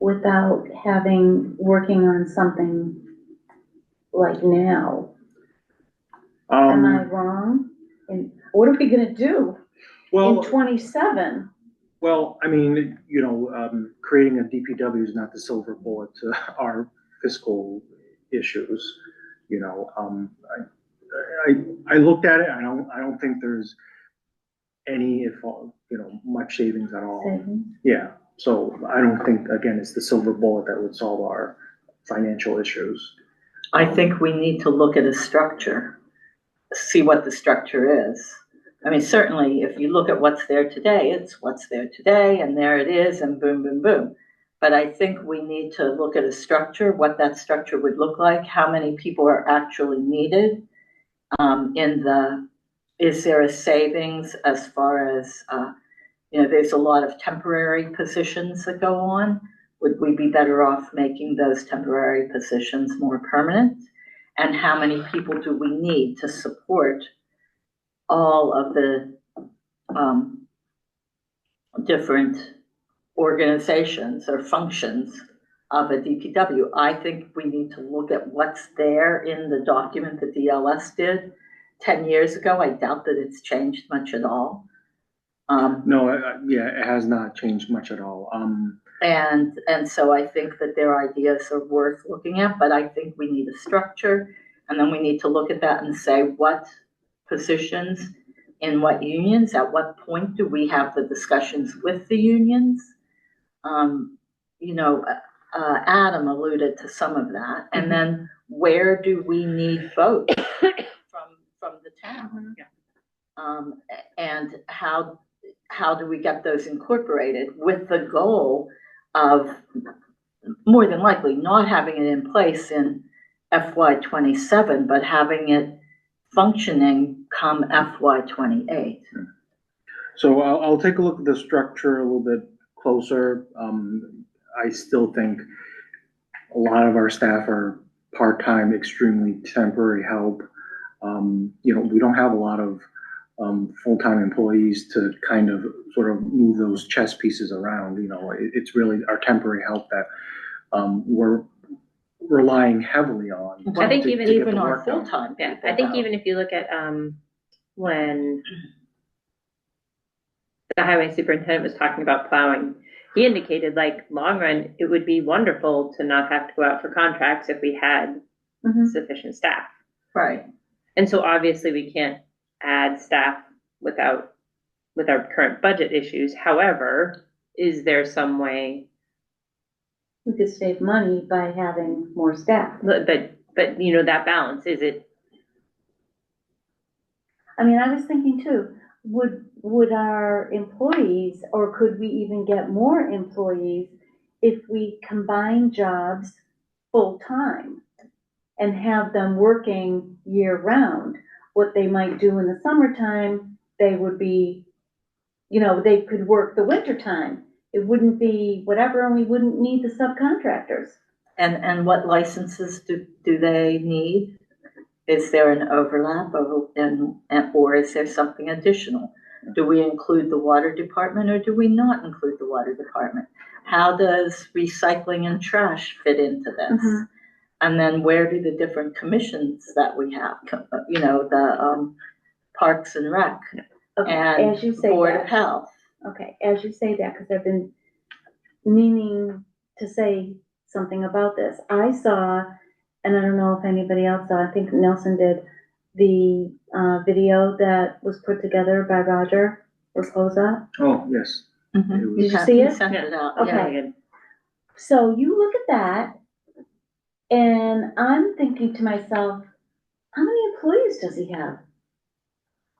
without working on something like now? Am I wrong? And what are we gonna do in Well, 27? well, I mean, creating a DPW is not the silver bullet to our fiscal issues. I looked at it. I don't think there's any, if all, much savings at all. Savings? Yeah. So I don't think, again, it's the silver bullet that would solve our financial issues. I think we need to look at a structure, see what the structure is. I mean, certainly, if you look at what's there today, it's what's there today, and there it is, and boom, boom, boom. But I think we need to look at a structure, what that structure would look like, how many people are actually needed. Is there a savings as far as, there's a lot of temporary positions that go on. Would we be better off making those temporary positions more permanent? And how many people do we need to support all of the different organizations or functions of a DPW? I think we need to look at what's there in the document that DLS did 10 years ago. I doubt that it's changed much at all. No, yeah, it has not changed much at all. And so I think that their ideas are worth looking at, but I think we need a structure, and then we need to look at that and say what positions in what unions, at what point do we have the discussions with the unions? Adam alluded to some of that, and then where do we need votes from the town? And how do we get those incorporated with the goal of more than likely not having it in place in FY 27, but having it functioning come FY 28. So I'll take a look at the structure a little bit closer. I still think a lot of our staff are part-time, extremely temporary help. We don't have a lot of full-time employees to kind of sort of move those chess pieces around. It's really our temporary help that we're relying heavily on. I think to even get the Even our work done. full-time Yeah, people I think help. even if you look at, when the highway superintendent was talking about plowing, he indicated like long run, it would be wonderful to not have to go out for contracts if we had Mhm. sufficient staff. Right. And so obviously we can't add staff with our current budget issues. However, is there some way, We could save money by having more staff. but you know, that balance, is it, I mean, I was thinking too, would our employees, or could we even get more employees if we combine jobs full-time and have them working year-round? What they might do in the summertime, they would be, you know, they could work the wintertime. It wouldn't be whatever, and we wouldn't need the subcontractors. And what licenses do they need? Is there an overlap or is there something additional? Do we include the water department or do we not include the water department? How does recycling and trash fit into this? Mhm. And then where do the different commissions that we have, you know, the Parks and Rec Okay, and as you say Board that. of Health? Okay, as you say that, because I've been meaning to say something about this. I saw, and I don't know if anybody else saw, I think Nelson did, the video that was put together by Roger Raposa. Oh, yes. Mhm. Did you see He it? sent it out, Okay. yeah. yeah, good. So you look at that, and I'm thinking to myself, how many employees does he have?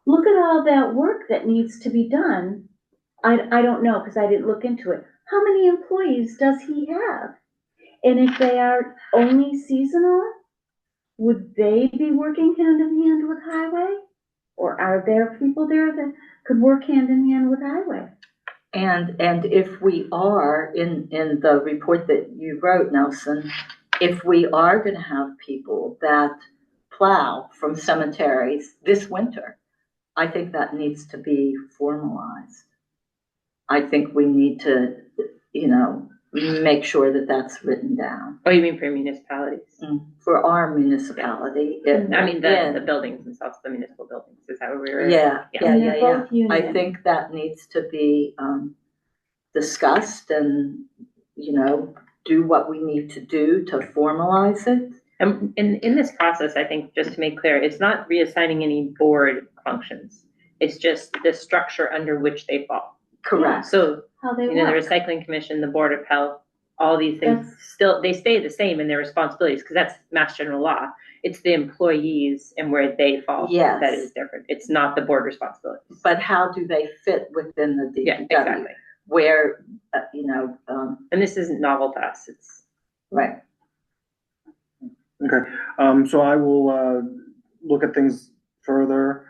Look at all that work that needs to be done. I don't know, because I didn't look into it. How many employees does he have? And if they are only seasonal, would they be working hand in hand with highway? Or are there people there that could work hand in hand with highway? And if we are, in the report that you wrote, Nelson, if we are gonna have people that plow from cemeteries this winter, I think that needs to be formalized. I think we need to, you know, make sure that that's written down Oh, you mean for municipalities? for our municipality. I mean, the Yeah. buildings themselves, the municipal buildings, is that what we were? Yeah, Yeah. yeah, And yeah, they're yeah. both union. I think that needs to be discussed and, you know, do what we need to do to formalize it. And in this process, I think, just to make clear, it's not reassigning any board functions. It's just the structure under which they fall. Correct. So, How they you know, the work. recycling commission, the board of health, all these things, they stay the same in their responsibilities, because that's Mass General Law. It's the employees and where they fall Yes. that is different. It's not the board responsibilities. But how do they fit within the DPW? Yeah, exactly. Where, you know, And this isn't novel to us. It's right. Okay, so I will, look at things further,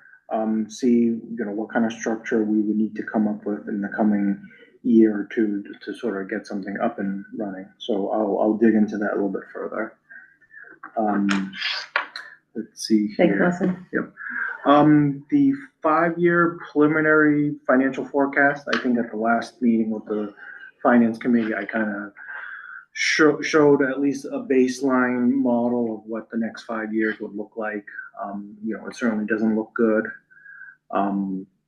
see, you know, what kind of structure we would need to come up with in the coming year or two to sort of get something up and running. So I'll dig into that a little bit further. Let's see thanks, here. Nelson. The 5-year preliminary financial forecast, I think at the last meeting with the finance committee, I kind of showed at least a baseline model of what the next 5 years would look like. You know, it certainly doesn't look good.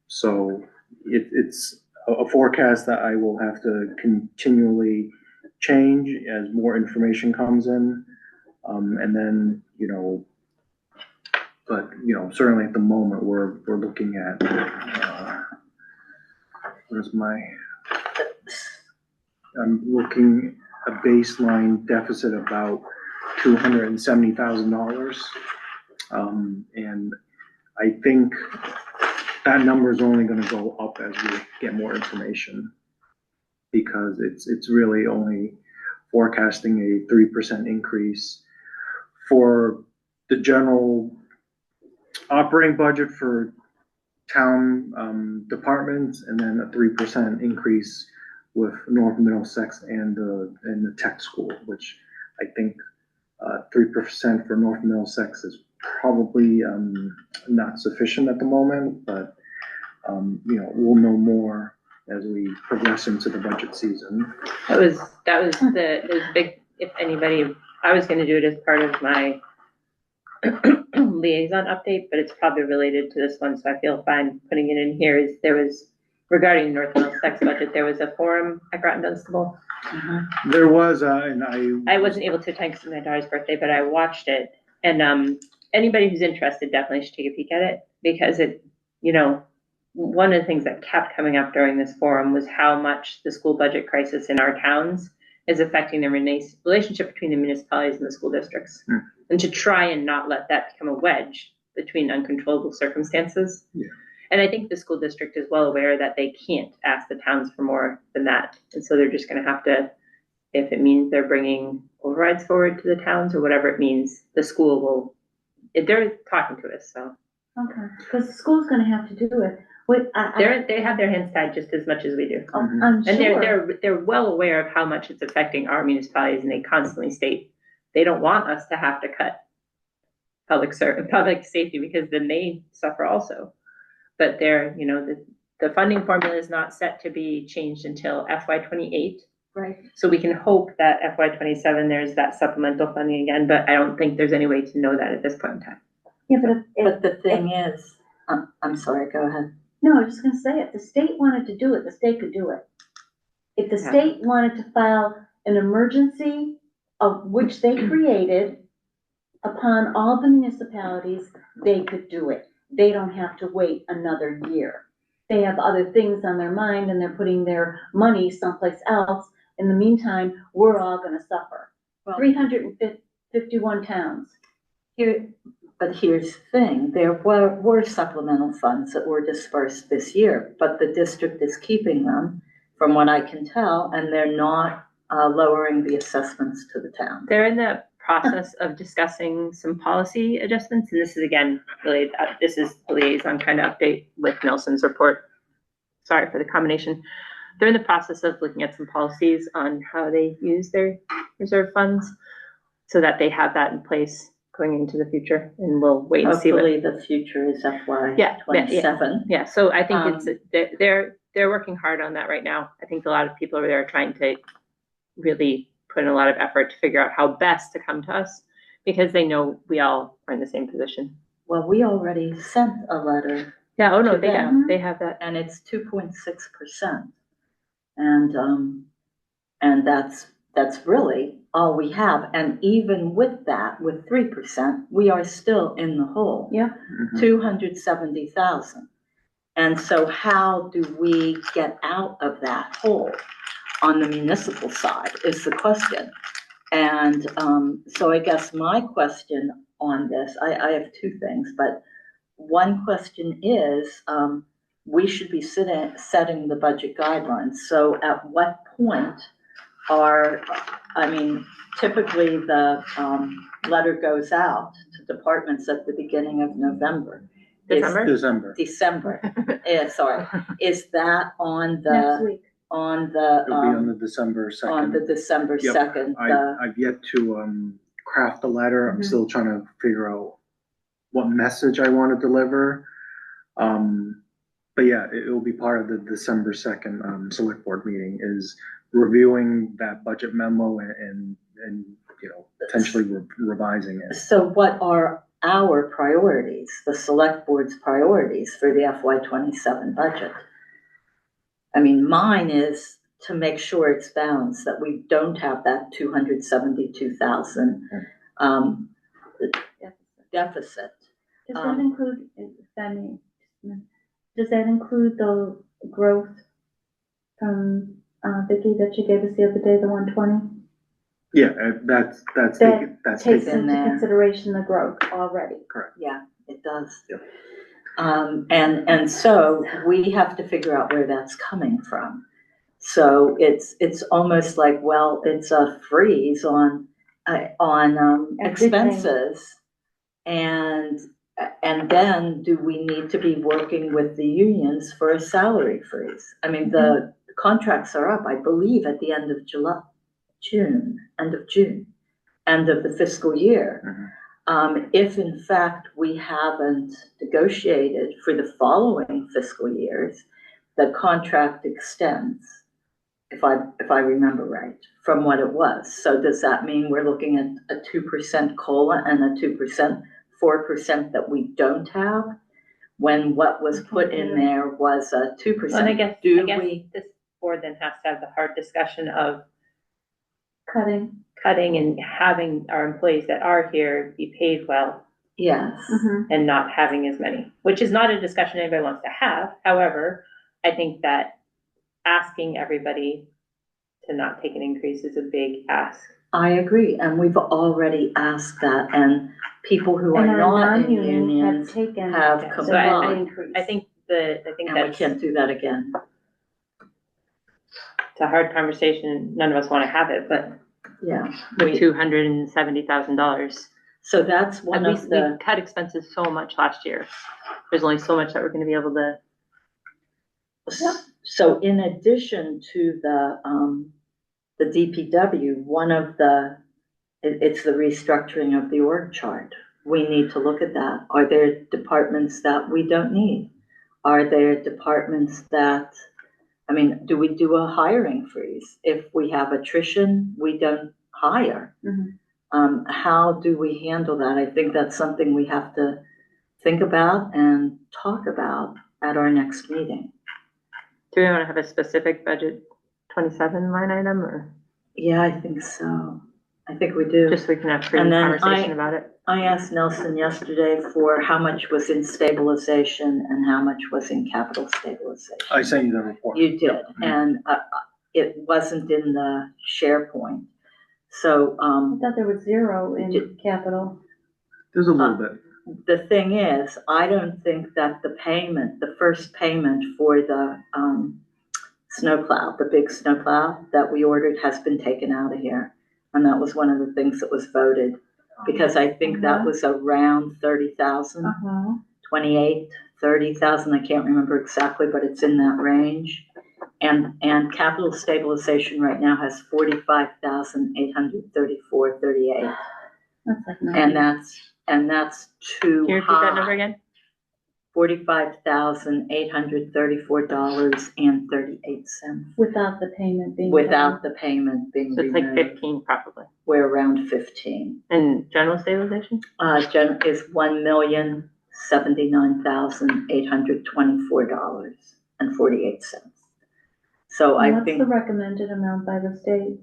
So it's a forecast that I will have to continually change as more information comes in. And then, you know, but, you know, certainly at the moment, we're looking at, I'm looking a baseline deficit about $270,000. And I think that number is only gonna go up as we get more information. Because it's really only forecasting a 3% increase for the general operating budget for town departments, and then a 3% increase with North Middlesex and the tech school, which I think 3% for North Middlesex is probably not sufficient at the moment, but you know, we'll know more as we progress into the budget season. It was big, if anybody, I was gonna do it as part of my liaison update, but it's probably related to this one, so I feel fine putting it in here. There was, regarding North Middlesex budget, there was a forum at Groton Dunstable. There was, and I wasn't able to attend because of my daughter's birthday, but I watched it, and anybody who's interested definitely should take a peek at it, because it, you know, one of the things that kept coming up during this forum was how much the school budget crisis in our towns is affecting the relationship between the municipalities and the school districts. And to try and not let that become a wedge between uncontrollable circumstances. Yeah. And I think the school district is well aware that they can't ask the towns for more than that. And so they're just gonna have to, if it means they're bringing overrides forward to the towns or whatever it means, the school will, they're talking to us, so. Okay, because the school's gonna have to do it. Wait, They have their hands tied just as much as we do. I'm And sure. they're well aware of how much it's affecting our municipalities, and they constantly state they don't want us to have to cut public safety, because then they suffer also. But they're, you know, the funding formula is not set to be changed until FY '28. Right. So we can hope that FY '27, there's that supplemental funding again, but I don't think there's any way to know that at this point in time. Yeah, but But the thing is, I'm sorry, go ahead. no, I was just gonna say, if the state wanted to do it, the state could do it. If the state wanted to file an emergency of which they created upon all the municipalities, they could do it. They don't have to wait another year. They have other things on their mind and they're putting their money someplace else. In the meantime, we're all gonna suffer. Well, 351 towns. But here's the thing, there were supplemental funds that were dispersed this year, but the district is keeping them, from what I can tell, and they're not lowering the assessments to the town. They're in the process of discussing some policy adjustments, and this is again, really, this is the liaison kind of update with Nelson's report. Sorry for the combination. They're in the process of looking at some policies on how they use their reserve funds, so that they have that in place going into the future, and we'll wait and see what. Hopefully the future is FY Yeah, '27. Yeah, so I think they're working hard on that right now. I think a lot of people over there are trying to really put in a lot of effort to figure out how best to come to us, because they know we all are in the same position. Well, we already sent a letter, Yeah, oh no, To they them. they have that. and it's 2.6%. And that's really all we have. And even with that, with 3%, we are still in the hole. Yeah. 270,000. And so how do we get out of that hole on the municipal side is the question. And so I guess my question on this, I have two things, but one question is, we should be setting the budget guidelines. So at what point typically the letter goes out to departments at the beginning of November. December? December. Yeah, sorry. Is that on Next week. on the, It'll be on the December 2nd. on the December Yep. 2nd? I've yet to craft a letter. I'm Mhm. still trying to figure out what message I want to deliver. But yeah, it will be part of the December 2nd select board meeting, is reviewing that budget memo and you know, potentially revising it. So what are our priorities, the select board's priorities for the FY '27 budget? I mean, mine is to make sure it's balanced, that we don't have that 272,000 deficit. Does that include, does that include the growth from, Vicky, that you gave us the other day, the 120? Yeah, that's That taken, Takes in into there. consideration the growth already. correct. Yeah, it does. Yep. And so we have to figure out where that's coming from. So it's almost like, well, it's a freeze on expenses. And then do we need to be working with the unions for a salary freeze? I mean, the contracts are up, I believe, at the end of June, end of the fiscal year. If in fact we haven't negotiated for the following fiscal years, the contract extends, if I remember right, from what it was. So does that mean we're looking at a 2% COLA and a 2%, 4% that we don't have, when what was put in there was a 2%? And I guess we? this board then has to have the hard discussion of Cutting. cutting and having our employees that are here be paid well, Yes. Mhm. and not having as many, which is not a discussion anybody wants to have. However, I think that asking everybody to not take an increase is a big ask. I agree, and we've already asked that, and people who are And our not in non-union have unions taken have So complied, increase. I think and we that's can't do that again. it's a hard conversation. None of us want to have it, but Yeah. with $270,000, So that's at one least of we the, cut expenses so much last year. There's only so much that we're going to be able to. so in addition to the DPW, one of it's the restructuring of the org chart. We need to look at that. Are there departments that we don't need? Are there departments that, I mean, do we do a hiring freeze? If we have attrition, we don't hire. Mhm. How do we handle that? I think that's something we have to think about and talk about at our next meeting. Do we want to have a specific budget 27 line item, or Yeah, I think so. I think we do. just so we can have free And then conversation about it? I asked Nelson yesterday for how much was in stabilization and how much was in capital stabilization. I sent you the report. You did, and it wasn't in the SharePoint. So I thought there was 0 in capital. There's a little bit. the thing is, I don't think that the first payment for the snowplow, the big snowplow that we ordered, has been taken out of here. And that was one of the things that was voted, because I think that was around 30,000, Uh-huh. 28, 30,000, I can't remember exactly, but it's in that range. And capital stabilization right now has 45,834.38. That's like And that's too Can you repeat that number high. again? $45,834.38. without the payment being. Without the payment being So it's like removed. 15 probably. We're around 15. And general stabilization? Is $1,079,824.48. So I What's think the recommended amount by the state?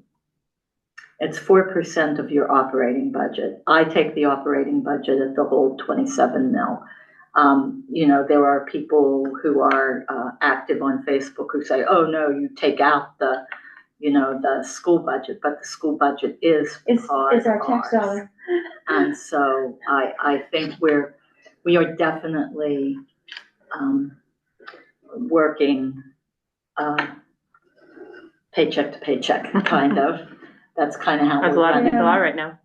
it's 4% of your operating budget. I take the operating budget at the whole 27 mil. There are people who are active on Facebook who say, oh, no, you take out the school budget, but the school budget is part Is our of tax ours. dollar. And so I think we are definitely working paycheck to paycheck, kind of. That's kind of how As a we're lot of running. people are right now.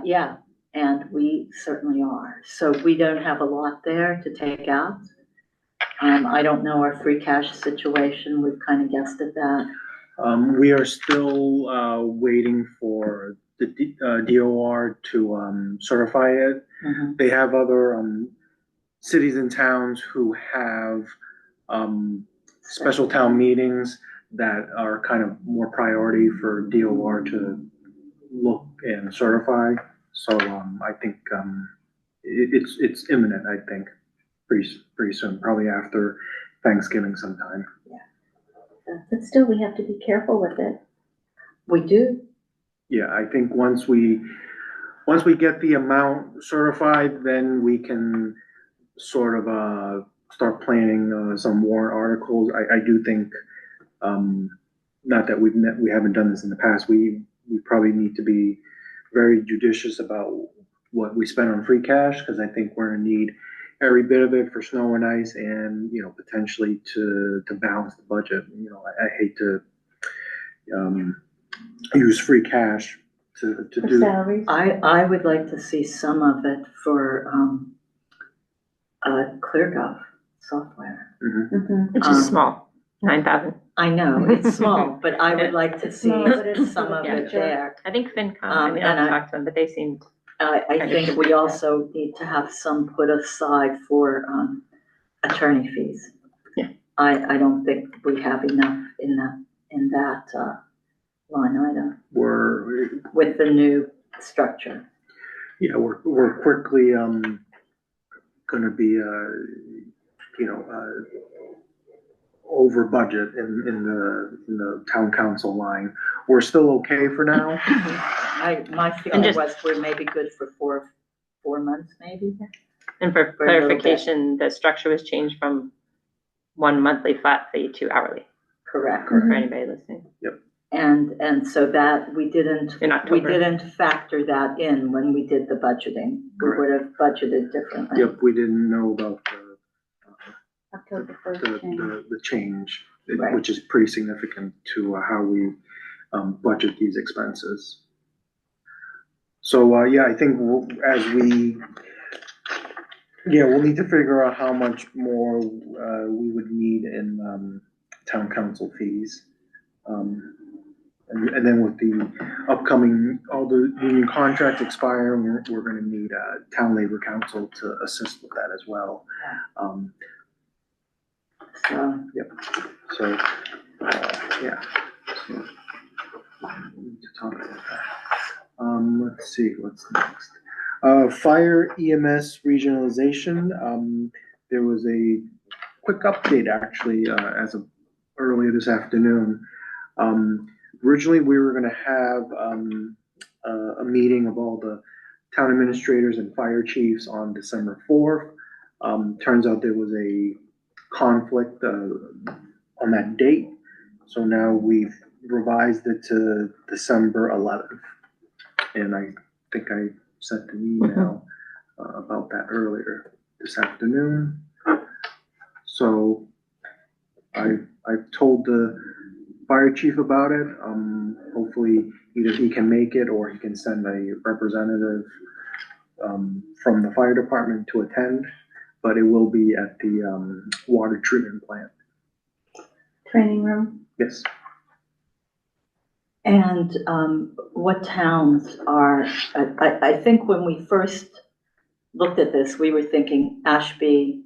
Yeah, and we certainly are. So we don't have a lot there to take out. I don't know our free cash situation. We've kind of guessed at that. We are still waiting for the DOR to certify it. Mhm. They have other cities and towns who have special town meetings that are kind of more priority for DOR to look and certify. So I think it's imminent. I think pretty soon, probably after Thanksgiving sometime. But still, we have to be careful with it. We do. Yeah, I think once we get the amount certified, then we can sort of start planning some warrant articles. I do think, not that we haven't done this in the past, we probably need to be very judicious about what we spend on free cash, because I think we're gonna need every bit of it for snow and ice, and potentially to balance the budget. I hate to use free cash to For do. salaries. I would like to see some of it for ClearGov software. Mhm. Which is small, 9,000. I know, it's small, but I would like to It's see small, but it's some of still a it feature. there. I think FinCom, And I'll I- talk to them, but they seemed. I think we also need to have some put aside for attorney fees. Yeah. I don't think we have enough in that line item We're with the new structure. we're quickly gonna be over budget in the town council line. We're still okay for now. My feeling just- was we're maybe good for 4 months maybe. And for For a little bit. clarification, the structure was changed from one monthly flat fee to hourly, Correct. for anybody listening. And so that we didn't In October. factor that in when we did the budgeting. We would have budgeted differently. Yep, we didn't know about October 1st change. the change, Right. which is pretty significant to how we budget these expenses. So, yeah, I think we'll need to figure out how much more we would need in town council fees. And then with the upcoming, all the union contracts expiring, we're gonna need town labor council to assist with that as well. So, So, yeah. So, we need to talk about that. Let's see, what's next? Fire EMS regionalization. There was a quick update actually, as of earlier this afternoon. Originally, we were gonna have a meeting of all the town administrators and fire chiefs on December 4th. Turns out there was a conflict on that date, so now we've revised it to December 11th. And I think I sent an email about that earlier this afternoon. So I've told the fire chief about it. Hopefully either he can make it or he can send a representative from the fire department to attend, but it will be at the water treatment plant. Training room. Yes. and what towns are, I think when we first looked at this, we were thinking Ashby,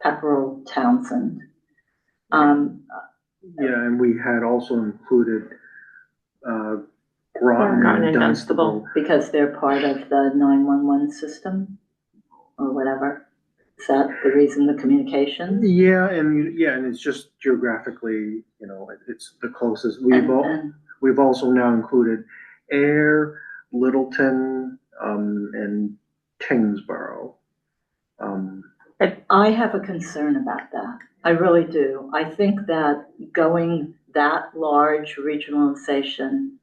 Pepperell, Townsend. Yeah, and we had also included Groton Groton and and Dunstable. Because they're part of the 911 system or whatever. Is that the reason, the communications? Yeah, and it's just geographically, it's the closest. And We've also now included Air, Littleton, and Tingsboro. I have a concern about that. I really do. I think that going that large regionalization,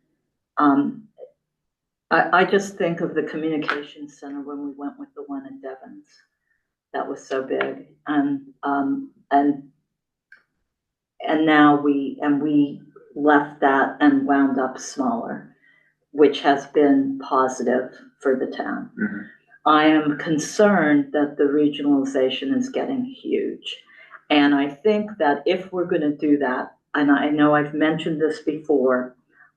I just think of the communication center when we went with the one in Devon's. That was so big, and now we left that and wound up smaller, which has been positive for the town. Mhm. I am concerned that the regionalization is getting huge. And I think that if we're gonna do that, and I know I've mentioned this before,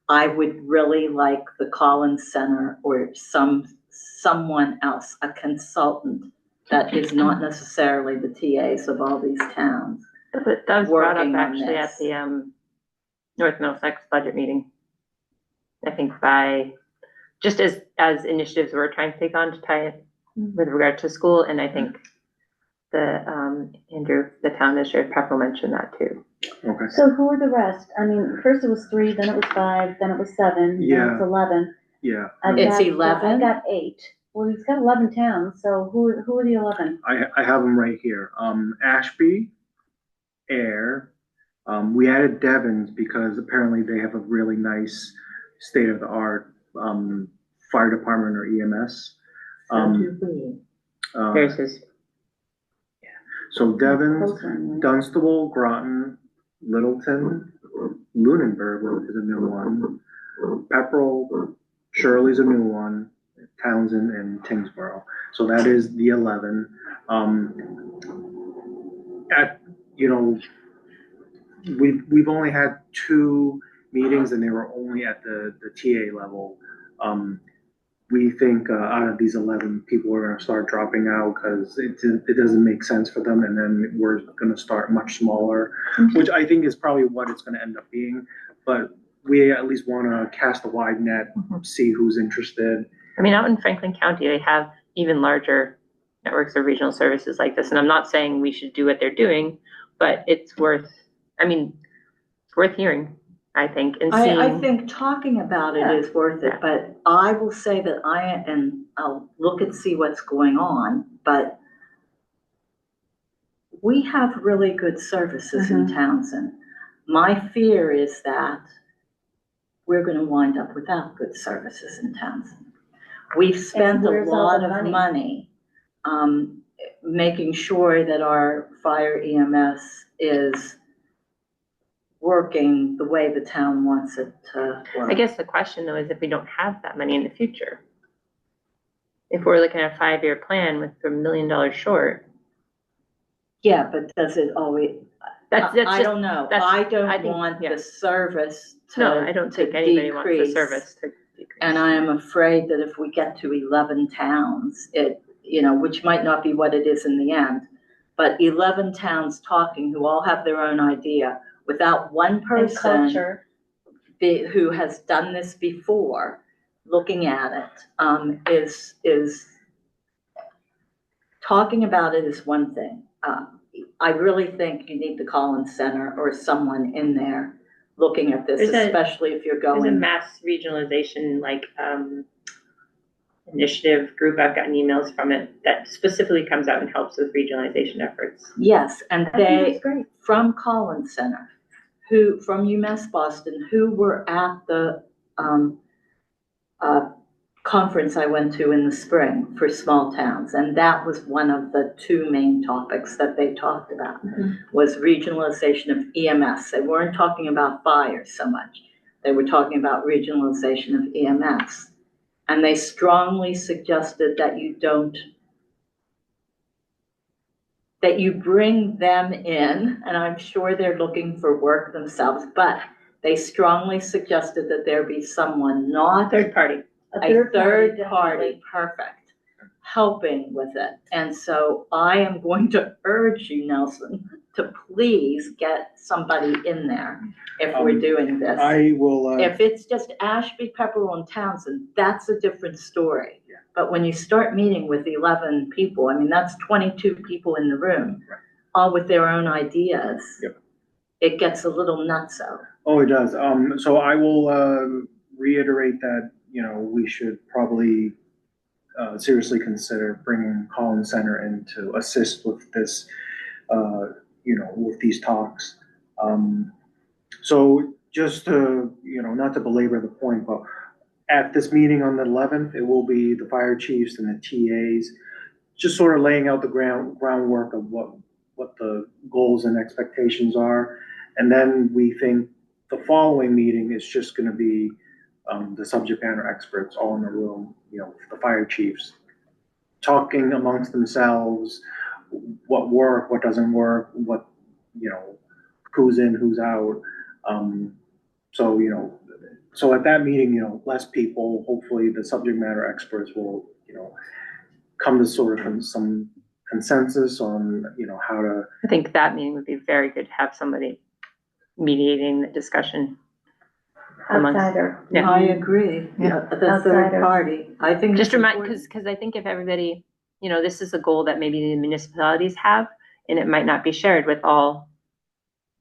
I would really like the Collins Center or someone else, a consultant that is not necessarily the TAs of all these towns. That was brought up Working on actually at this. the North Middlesex budget meeting. I think just as initiatives we're trying to take on to tie it with regard to school, and I think Andrew, the town administrator, Pepperell mentioned that too. Okay. So who are the rest? I mean, first it was 3, then it was 5, then it was 7, Yeah. then it's 11. Yeah, It's 11? I got 8. Well, he's got 11 towns, so who are the 11? I have them right here. Ashby, Air. We added Devon's because apparently they have a really nice state-of-the-art fire department or EMS. Here's his. So Devon's, Closer, right? Dunstable, Groton, Littleton, Lunenburg is a new one. Pepperell, Shirley's a new one. Townsend and Tingsboro. So that is the 11. We've only had 2 meetings and they were only at the TA level. We think out of these 11, people are going to start dropping out because it doesn't make sense for them, and then we're going to start much smaller, which I think is probably what it's going to end up being. But we at least want to cast a wide net, see who's interested. I mean, out in Franklin County, they have even larger networks of regional services like this, and I'm not saying we should do what they're doing, but it's worth hearing, I think, and seeing. I think talking about it is worth it, but I will say that I'll look and see what's going on, but we have really good services in Townsend. My fear is that we're gonna wind up without good services in Townsend. We've spent a where's all lot the of money? money, making sure that our fire EMS is working the way the town wants it to work. I guess the question though is if we don't have that money in the future. If we're looking at a 5-year plan with $1 million short, Yeah, but does it always, that's I just, don't know. that's- I I don't think- want yeah. the service to no, I don't think anybody wants the decrease. service to decrease. And I am afraid that if we get to 11 towns, which might not be what it is in the end, but 11 towns talking who all have their own idea without one And person culture. who has done this before, looking at it, is talking about it is one thing. I really think you need the Collins Center or someone in there looking at this, especially if you're There's a going. mass regionalization initiative group. I've gotten emails from it that specifically comes out and helps with regionalization efforts. Yes, and I think they, it's great. from Collins Center, from UMass Boston, who were at the conference I went to in the spring for small towns. And that was one of the two main topics that they talked about, was regionalization of EMS. They weren't talking about fire so much. They were talking about regionalization of EMS. And they strongly suggested that that you bring them in, and I'm sure they're looking for work themselves, but they strongly suggested that there be someone, not Third party. a third definitely. party, perfect, helping with it. And so I am going to urge you, Nelson, to please get somebody in there if we're doing this. I will, If it's just Ashby, Pepperell, and Townsend, that's a different story. But when you start meeting with 11 people, I mean, that's 22 people in the room, all with their own ideas. Yep. It gets a little nutso. oh, it does. So I will, reiterate that, we should probably, seriously consider bringing Collins Center in to assist with this, with these talks. So just to, not to belabor the point, but at this meeting on the 11th, it will be the fire chiefs and the TAs, just sort of laying out the groundwork of what the goals and expectations are. And then we think the following meeting is just going to be the subject matter experts all in the room, the fire chiefs, talking amongst themselves, what work, what doesn't work, what, who's in, who's out. So at that meeting, less people, hopefully the subject matter experts will, come to sort of some consensus on, how to. I think that meeting would be very good to have somebody mediating the discussion. Outsider. Yeah. I agree. Yeah. The third Outsider. party. I think Just it's remind, important. because I think if everybody, this is a goal that maybe the municipalities have, and it might not be shared with all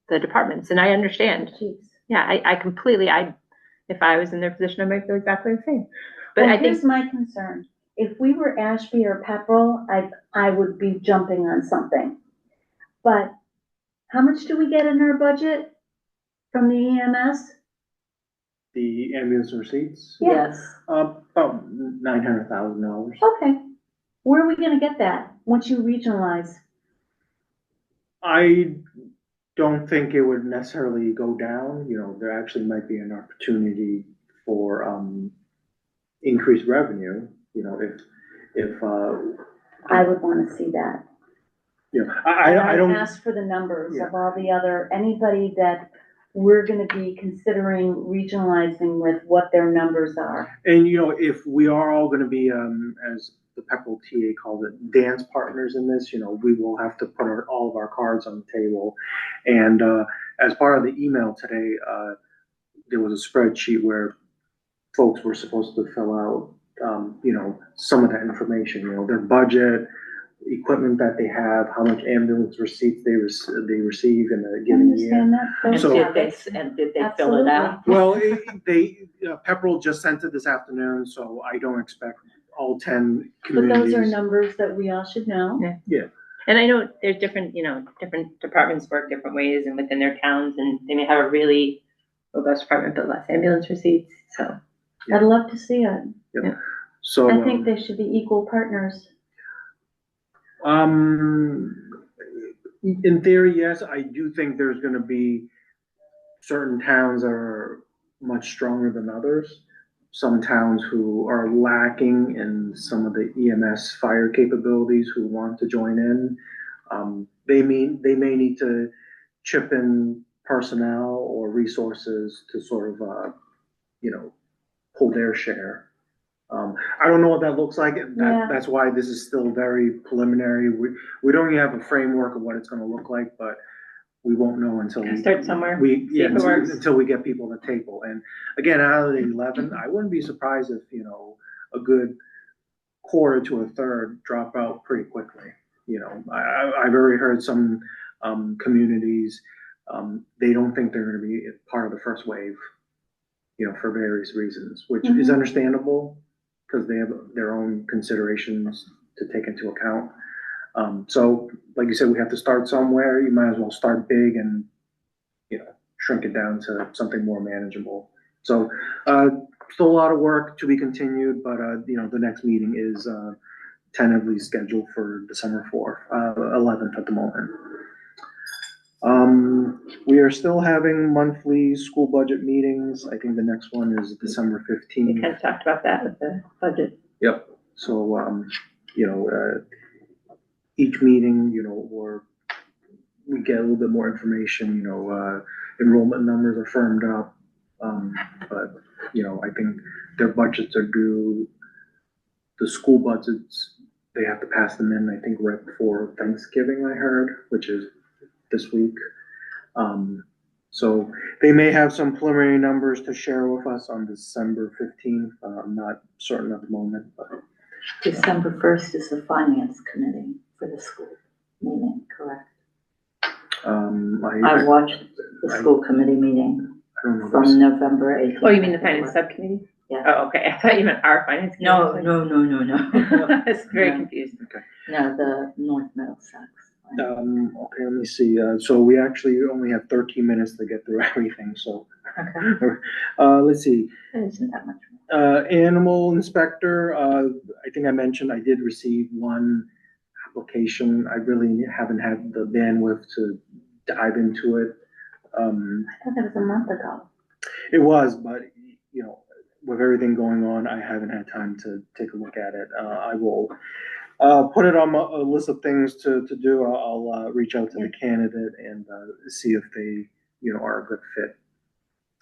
the departments, and I understand. Jeez. Yeah, I completely, if I was in their position, I might feel exactly the same. But Well, I think, here's my concern. If we were Ashby or Pepperell, I would be jumping on something. But how much do we get in our budget from the EMS? The ambulance receipts, Yeah. Yes. about $900,000. Okay. Where are we gonna get that once you regionalize? I don't think it would necessarily go down. There actually might be an opportunity for increased revenue. If I would wanna see that. I don't. Ask for the numbers of all the other, anybody that we're gonna be considering regionalizing with, what their numbers are. And if we are all going to be, as the Pepperell TA calls it, dance partners in this, we will have to put all of our cards on the table. And as part of the email today, there was a spreadsheet where folks were supposed to fill out, some of that information, their budget, equipment that they have, how much ambulance receipts they receive in a I given year. understand that. And So- did they fill it out? Well, Pepperell just sent it this afternoon, so I don't expect all 10 But those are communities. numbers that we all should know. Yeah. And I know there's different, different departments work different ways and within their towns, and they may have a really robust department, but less ambulance receipts, so. Yeah. I'd love to see it. So, I think they should be equal partners. in theory, yes, I do think there's gonna be certain towns that are much stronger than others. Some towns who are lacking in some of the EMS fire capabilities who want to join in. They may need to chip in personnel or resources to sort of, pull their share. I don't know what that looks like. Yeah. That's why this is still very preliminary. We don't even have a framework of what it's gonna look like, but we won't know until we. Start somewhere, We, see yeah, if it works. until we get people at the table. And again, out of the 11, I wouldn't be surprised if, a good quarter to a third drop out pretty quickly. I've already heard some, communities, they don't think they're gonna be part of the first wave, for various reasons, which is Mhm. understandable, because they have their own considerations to take into account. So, like you said, we have to start somewhere. You might as well start big and, shrink it down to something more manageable. So, still a lot of work to be continued, but, the next meeting is, tentatively scheduled for December 4th, 11th at the moment. We are still having monthly school budget meetings. I think the next one is December We 15th. kind of talked about that with the budget. Yep. So, each meeting, we get a little bit more information, enrollment numbers are firmed up. But, I think their budgets are due, the school budgets, they have to pass them in, I think, right before Thanksgiving, I heard, which is this week. So they may have some preliminary numbers to share with us on December 15th. I'm not certain at the moment, but. December 1st is the finance committee for the school meeting, correct? I watched the school committee meeting I don't know. from November 18th. Oh, you mean the finance subcommittee? Yeah. Oh, okay, I thought you meant our finance committee. No. I was very No. confused. No, the North Middlesex. Okay, let me see. So we actually only have 13 minutes to get through everything, so. Okay. Let's see. It isn't that much. Animal inspector, I think I mentioned I did receive one application. I really haven't had the bandwidth to dive into it. I thought that was a month ago. It was, but, with everything going on, I haven't had time to take a look at it. I will put it on a list of things to do. I'll reach out to the candidate and see if they, are a good fit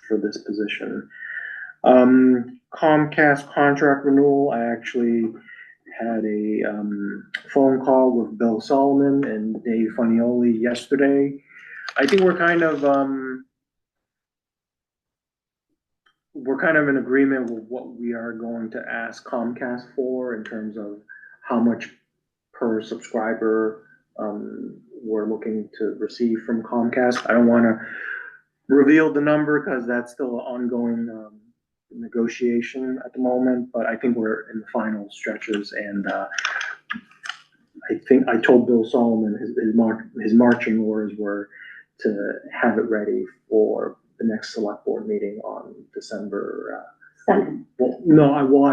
for this position. Comcast contract renewal, I actually had a phone call with Bill Solomon and Dave Funioli yesterday. I think we're kind of in agreement with what we are going to ask Comcast for in terms of how much per subscriber we're looking to receive from Comcast. I don't want to reveal the number because that's still an ongoing negotiation at the moment, but I think we're in the final stretches, and I think I told Bill Solomon his marching orders were to have it ready for the next select board meeting on December 2nd. Well,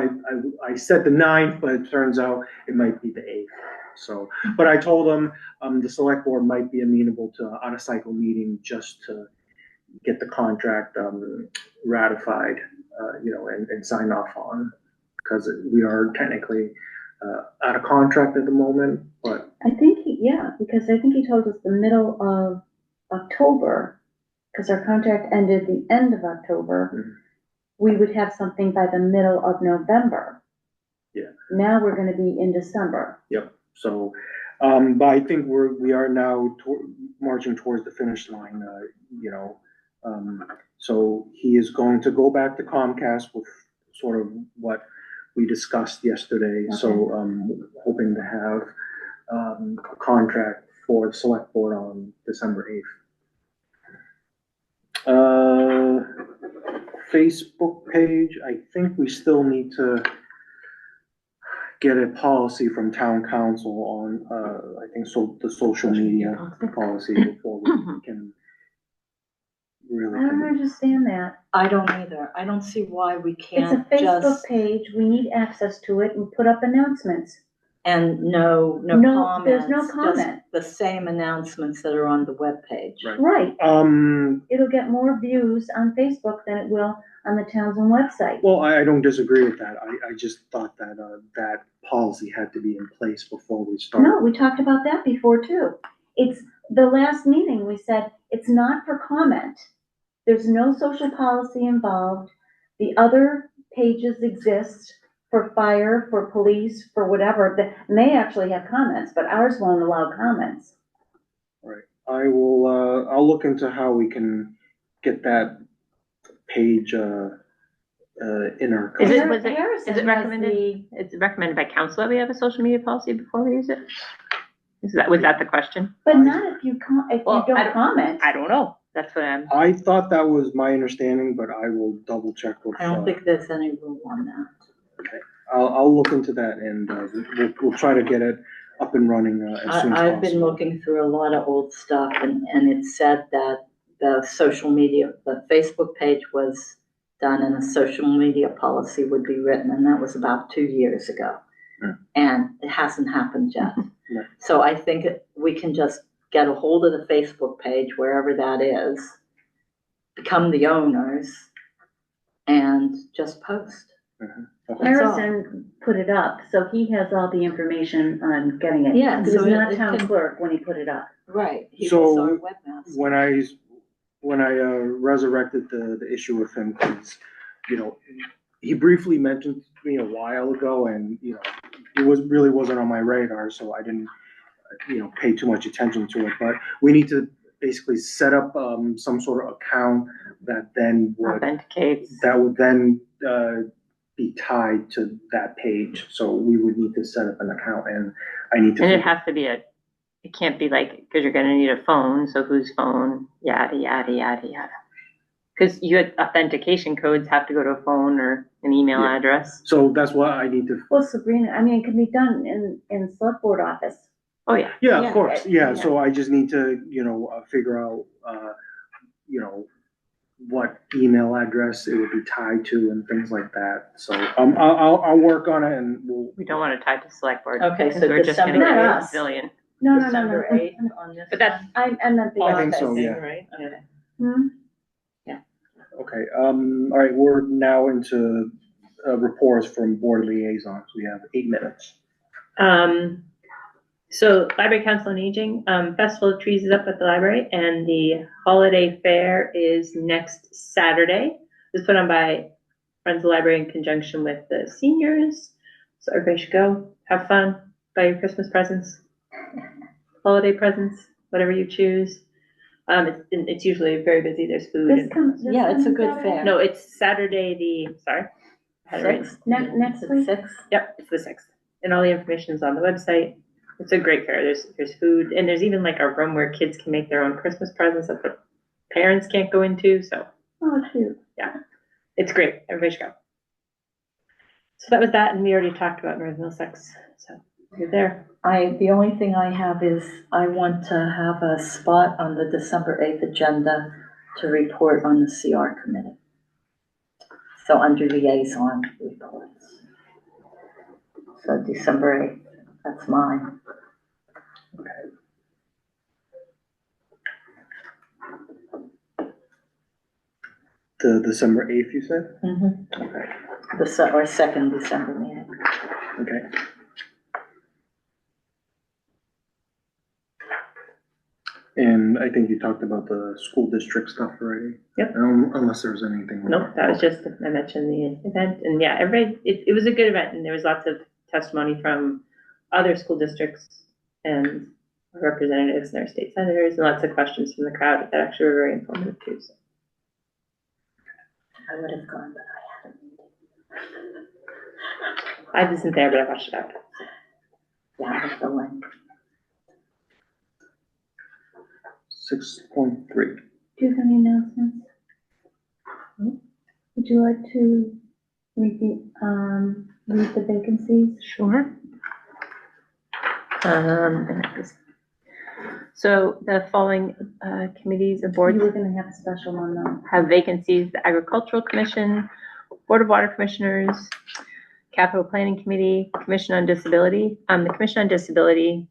I said the 9th, but it turns out it might be the 8th. So, but I told him the select board might be amenable to an out-of-cycle meeting just to get the contract ratified, and signed off on, because we are technically out of contract at the moment, but. I think, because I think he told us the middle of October, because our contract ended the end of October. Mm-hmm. We would have something by the middle of November. Yeah. Now we're gonna be in December. Yep, so, but I think we are now marching towards the finish line, so he is going to go back to Comcast with sort of what we discussed yesterday. Okay. So, hoping to have a contract for the select board on December 8th. Facebook page, I think we still need to get a policy from town council on, I think, so the social media policy before we can really. I don't understand that. I don't either. I don't see why we It's a can't Facebook just, page, we need access to it and put up announcements. and no No, comments. there's no just comment. The same announcements that are on the webpage. Right. Right, it'll get more views on Facebook than it will on the Townsend website. Well, I don't disagree with that. I just thought that, that policy had to be in place before we start. No, we talked about that before too. It's, the last meeting, we said, it's not for comment. There's no social policy involved. The other pages exist for fire, for police, for whatever, and they actually have comments, but ours won't allow comments. Right. I will, I'll look into how we can get that page, in our. Is it, Harrison is it has recommended, the- it's recommended by council that we have a social media policy before we use it? Was that the question? But not if you Well, I don't don't- comment. I don't know, that's what I'm, I thought that was my understanding, but I will double check with. I don't think there's any rule on that. I'll look into that and, we'll try to get it up and running, as soon as possible. I've been looking through a lot of old stuff and it said that the social media, the Facebook page was done and a social media policy would be written, and that was about 2 years ago. Yeah. And it hasn't happened yet. Yeah. So I think we can just get a hold of the Facebook page, wherever that is, become the owners, and just post. Okay. That's all. Harrison put it up, so he has all the information on getting it. Yeah, He so was not it town can- clerk when he put it up. Right, he So, was our webmaster. When I resurrected the issue with him, because, he briefly mentioned to me a while ago, and, it really wasn't on my radar, so I didn't, pay too much attention to it, but we need to basically set up, some sort of account that then authenticates. would then, be tied to that page, so we would need to set up an account, and I need to. And it has to be it can't be like, because you're gonna need a phone, so whose phone, yada, yada, yada, yada. Because authentication codes have to go to a phone or an email Yeah. address. So that's why I need to. Well, Sabrina, I mean, it can be done in select board office. Oh, yeah. Yeah, Yeah. of course, yeah, Yeah. so I just need to, figure out, what email address it would be tied to and things like that, so, I'll work on it and We don't want to tie to select board. Okay, because so we're just gonna December get a 8th. zillion. No. December 8th on this. But that's one? I meant the I think office. so, yeah. Right? Okay. Hmm? Okay, all right, we're now into, reports from board liaisons, we have 8 minutes. So Library Council on Aging, Festival of Trees is up at the library, and the holiday fair is next Saturday. It's put on by Friends of the Library in conjunction with the seniors. So everybody should go, have fun, buy your Christmas presents, holiday presents, whatever you choose. It's usually very busy, there's food. This and- comes. this Yeah, it's a coming good Saturday? fair. No, it's Saturday I had it written. Sixth? Next Is it week? sixth? Yep, it's the 6th. And all the information is on the website. It's a great fair. There's food, and there's even like a room where kids can make their own Christmas presents that the parents can't go into, so Oh, cute. it's great. Everybody should go. So that was that, and we already talked about North Middlesex, so you're there. The only thing I have is I want to have a spot on the December 8th agenda to report on the CR committee. So under liaison reports. So December 8th, that's mine. The December 8th, you said? Mm-hmm. Okay, Our second December meeting. okay. And I think you talked about the school district stuff already? Yep. Unless there's anything. Nope, that was just, I mentioned the event, and yeah, everybody, it was a good event, and there was lots of testimony from other school districts and representatives and their state senators, and lots of questions from the crowd that actually were very informative too, so. I would have gone, but I had a meeting. I wasn't there, but I watched it out. Yeah, I have the link. 6.3. Do you have any announcements? Would you like to read the read the vacancies? Sure. And so the following committees and You boards were gonna have a special one though. have vacancies: the Agricultural Commission, Board of Water Commissioners, Capital Planning Committee, Commission on Disability. The Commission on Disability,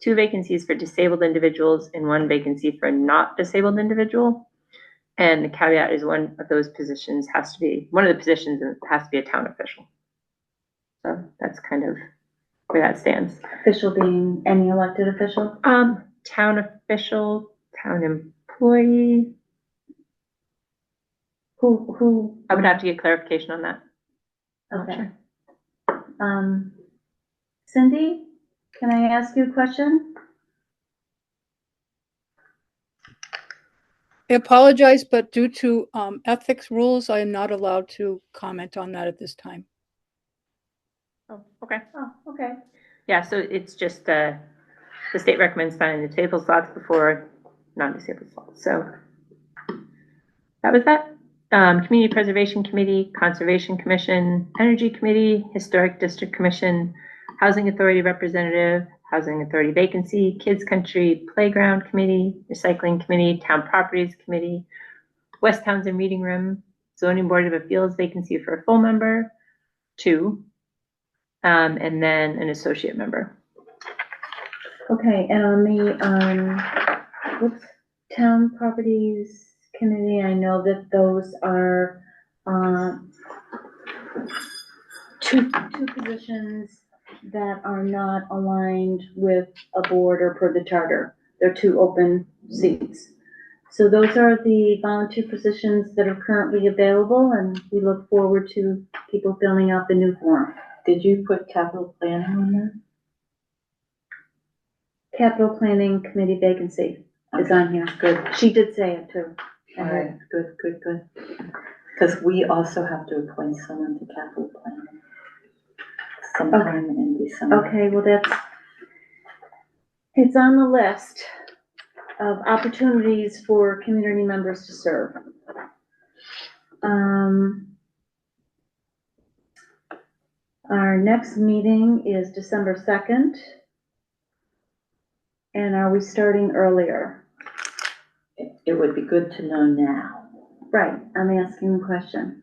2 vacancies for disabled individuals and 1 vacancy for a not disabled individual. And the caveat is one of the positions has to be a town official. So that's kind of where that stands. Official being any elected official? Town official, town employee. Who? I would have to get clarification on that. I'm not Okay. sure. Cindy, can I ask you a question? I apologize, but due to ethics rules, I am not allowed to comment on that at this time. Oh, okay. Oh, okay. Yeah, so it's just the state recommends finding disabled slots before non-disabled slots. So that was that. Community Preservation Committee, Conservation Commission, Energy Committee, Historic District Commission, Housing Authority Representative, Housing Authority Vacancy, Kids Country Playground Committee, Recycling Committee, Town Properties Committee, West Townsend Reading Room, Zoning Board of Appeals vacancy for a full member, 2, and then an associate member. Okay, and on the, Town Properties Committee, I know that those are, two positions that are not aligned with a board or per the charter. They're 2 open seats. So those are the volunteer positions that are currently available, and we look forward to people filling out the new form. Did you put capital planning on there? Capital Planning Committee vacancy is Okay, on here. good. She did say it too. All right, good. Because we also have to appoint someone to capital planning sometime in December. Okay, well, it's on the list of opportunities for community members to serve. Our next meeting is December 2nd. And are we starting earlier? It would be good to know now. Right, I'm asking the question.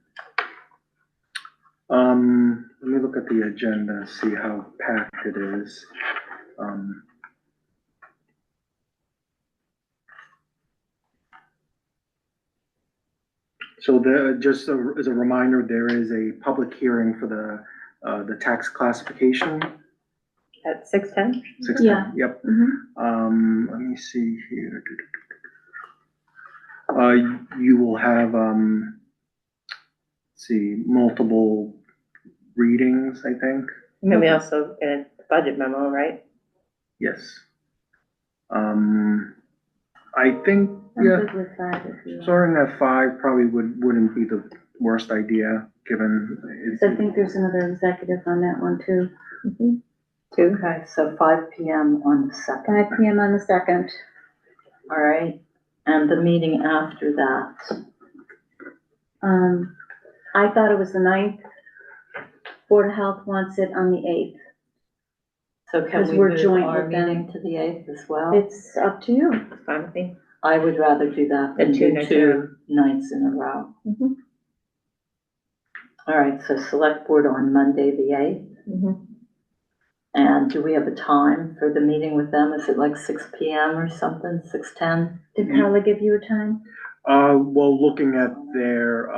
Let me look at the agenda, see how packed it is. So just as a reminder, there is a public hearing for the tax classification. At 6:10? 6:10, Yeah. Yep. Mm-hmm. Let me see here. You will have, let's see, multiple readings, I think. And then we also get a budget memo, right? Yes. I think, I'm yeah, good with 5 if you want. starting at 5 probably wouldn't be the worst idea, given So I think there's another executive on that one too. 2. Okay, so 5 p.m. on the 2nd. 5 p.m. on the 2nd. All right, and the meeting after that. I thought it was the 9th. Board of Health wants it on the 8th. So can Because we we're move joint our with them. meeting to the 8th as well? It's up to you. It's fine with me. I would rather do that than The 2 do nights in a 2 nights in a row. Mhm. All right, so select board on Monday, the 8th. Mhm. And do we have a time for the meeting with them? Is it like 6 p.m. or something, 6:10? Did Carla give you a time? well, looking at their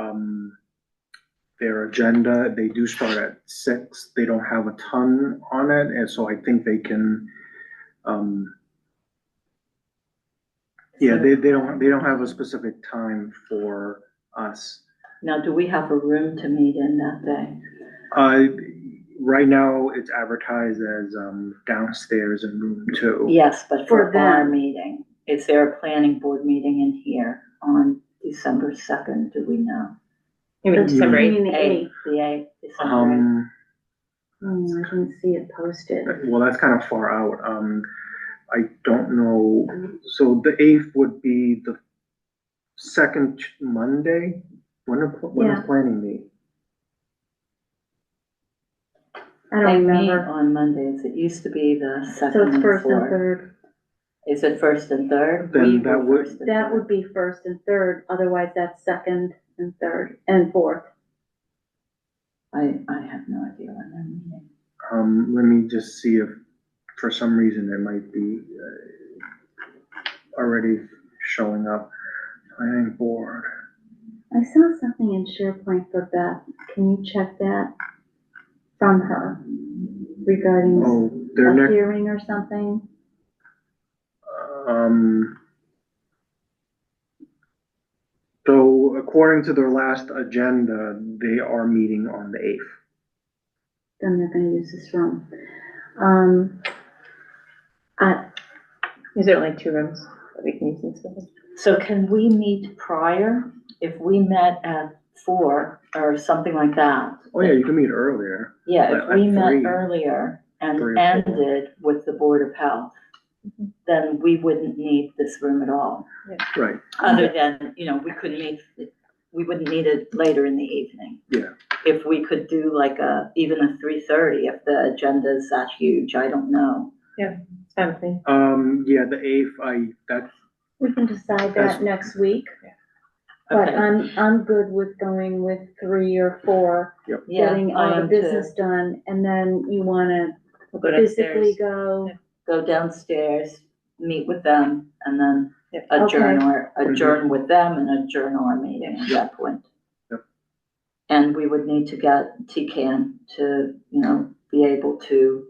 agenda, they do start at 6. They don't have a ton on it, and so I think they can, yeah, they don't have a specific time for us. Now, do we have a room to meet in that day? Right now, it's advertised as downstairs in room 2. Yes, but For for our them. meeting. Is there a planning board meeting in here on December 2nd? Do we know? You mean December You 8th? mean the 8th? The 8th, December 8th. I didn't see it posted. Well, that's kind of far out. I don't know. So the 8th would be the second Monday. When is Yeah. planning meet? I don't They meet remember. on Mondays. It used to be the So second it's and first and fourth. third. Is it first and third? Then We that were would- first and That third. would be first and third, otherwise that's second and third and fourth. I have no idea when they're meeting. Let me just see if, for some reason, it might be, already showing up. Planning board. I saw something in SharePoint for Beth. Can you check that from her regarding Oh, their a next, hearing or something? um, so according to their last agenda, they are meeting on the 8th. Then they're gonna use this room. Is there only 2 rooms that we can use instead of? So can we meet prior? If we met at 4 or something like that? Oh, yeah, you can meet earlier. Yeah, At if we met 3. earlier 3 and or 4. ended with the Board of Health, then we wouldn't need this room at all. Right, Other than, we could meet, we wouldn't need it later in the evening. yeah. If we could do like even a 3:30, if the agenda is that huge, I don't know. It's fine with me. Yeah, the 8th, that's, We can decide That's- that next week, but Okay. I'm good with going with 3 or 4, Yeah, getting I all the am business too. done, and then you wanna We'll go physically downstairs. go. Go downstairs, meet with them, and then Yep. adjourn with them and adjourn our meeting at that point. Yep. And we would need to get TCAN to, be able to,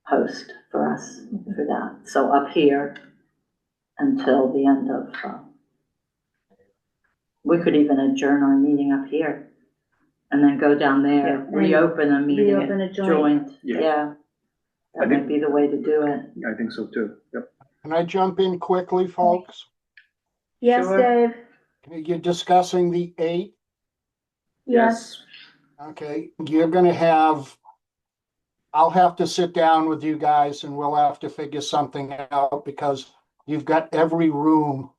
host for us for that. So up here until the end of, we could even adjourn our meeting up here and then go down there, Yeah. reopen a meeting, Reopen a joint. joint, Yeah. yeah. I That think- might be the way to do it. I think so too, yep. Can I jump in quickly, folks? Yes, Sure. Dave? You're discussing the 8th. Yes. Okay, I'll have to sit down with you guys and we'll have to figure something out because you've got every room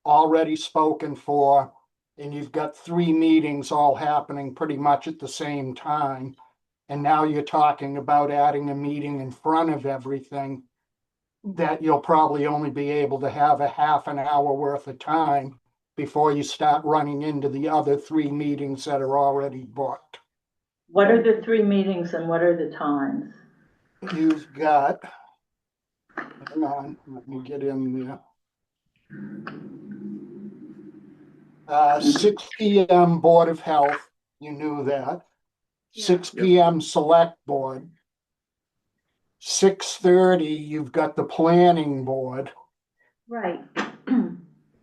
already spoken for. And you've got 3 meetings all happening pretty much at the same time. And now you're talking about adding a meeting in front of everything that you'll probably only be able to have a half an hour worth of time before you start running into the other 3 meetings that are already booked. What are the 3 meetings and what are the times? You've got, hang on, let me get in there. 6 PM Board of Health, you knew that. 6 PM Select Board. 6:30, you've got the Planning Board. Right.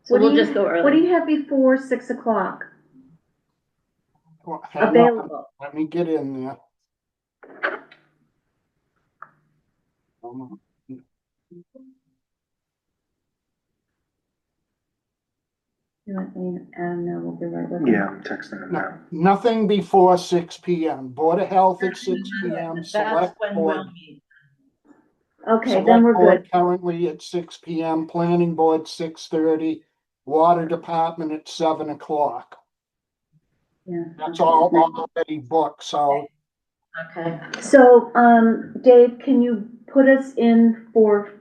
So What do we'll you- just go early. What do you have before 6 o'clock Well, hang on, available? let me get in there. You want me, Adam, no, we'll be right with you. Yeah, I'm texting them now. Nothing before 6 PM. Board of Health at 6 PM, That's Select when Board. we'll meet. Okay, then Select we're Board good. currently at 6 PM, Planning Board 6:30, Water Department at 7 o'clock. Yeah. That's all already booked, so Okay. So, Dave, can you put us in for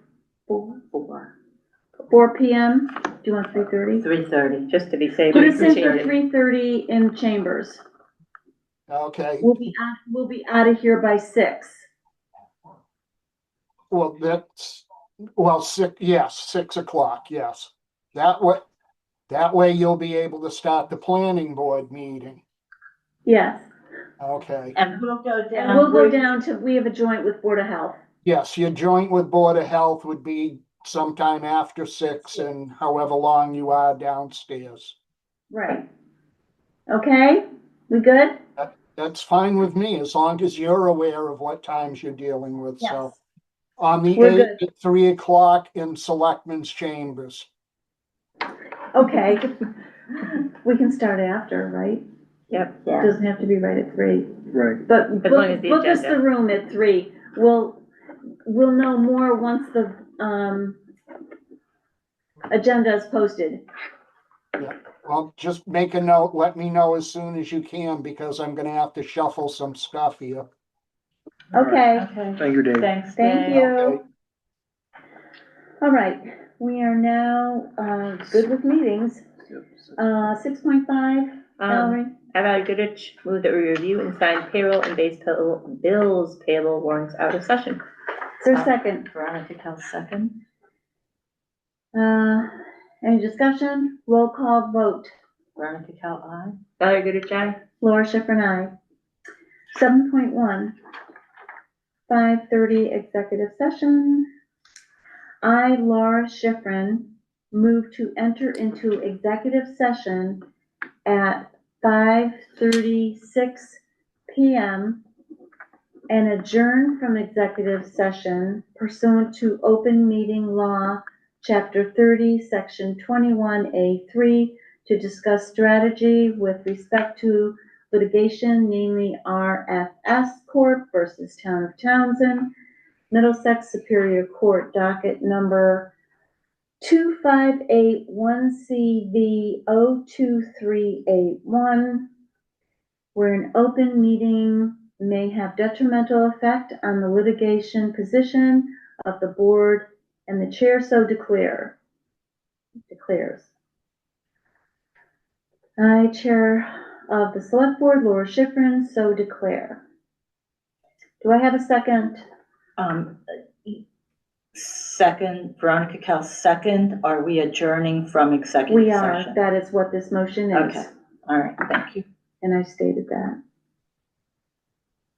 4 PM? Do you want 3:30? 3:30. Just to be safe. Put we us can in change for it. 3:30 in chambers. okay. We'll be out of here by 6. Well, 6 o'clock, yes. That way you'll be able to start the planning board meeting. Yes, Okay, And we'll go down. and we'll go down to, we have a joint with Board of Health. yes, your joint with Board of Health would be sometime after 6 and however long you are downstairs. Right. Okay, we good? That's fine with me, as long as you're aware of what times you're dealing with, so. Yes. On the We're 8th at 3 o'clock in Selectmen's Chambers. Okay. We can start after, right? Yep. It doesn't have to be right at 3. Right, But As long as the book us agenda. the room at 3. We'll know more once the, agenda is posted. Well, just make a note, let me know as soon as you can, because I'm gonna have to shuffle some stuff here. Okay, Okay, Thank you, Dave. thanks, thank Dave. you. Okay. All right, we are now, good with meetings. 6.5, Valerie, Ally Goodrich moved that we review and sign payroll and bills payable warrants out of session. is there a second? Veronica Cal second. Any discussion? Roll call vote. Veronica Cal aye. Ally Goodrich, aye. Laura Schifrin, aye. 7.1, 5:30 executive session. I, Laura Schifrin, move to enter into executive session at 5:36 PM and adjourn from executive session pursuant to open meeting law, chapter 30, section 21A3, to discuss strategy with respect to litigation, namely RFS Corp. versus Town of Townsend, Middlesex Superior Court docket number 2581CV02381, where an open meeting may have detrimental effect on the litigation position of the board, and the chair so declares. I, Chair of the Select Board, Laura Schifrin, so declare. Do I have a second? Second, Veronica Cal second. Are we adjourning from executive We are, session? that is what this motion is. Okay, all right, thank you. And I stated that.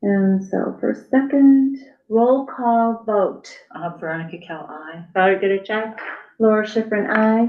And so for a second, roll call vote. Veronica Cal aye. Ally Goodrich, aye. Laura Schifrin, aye.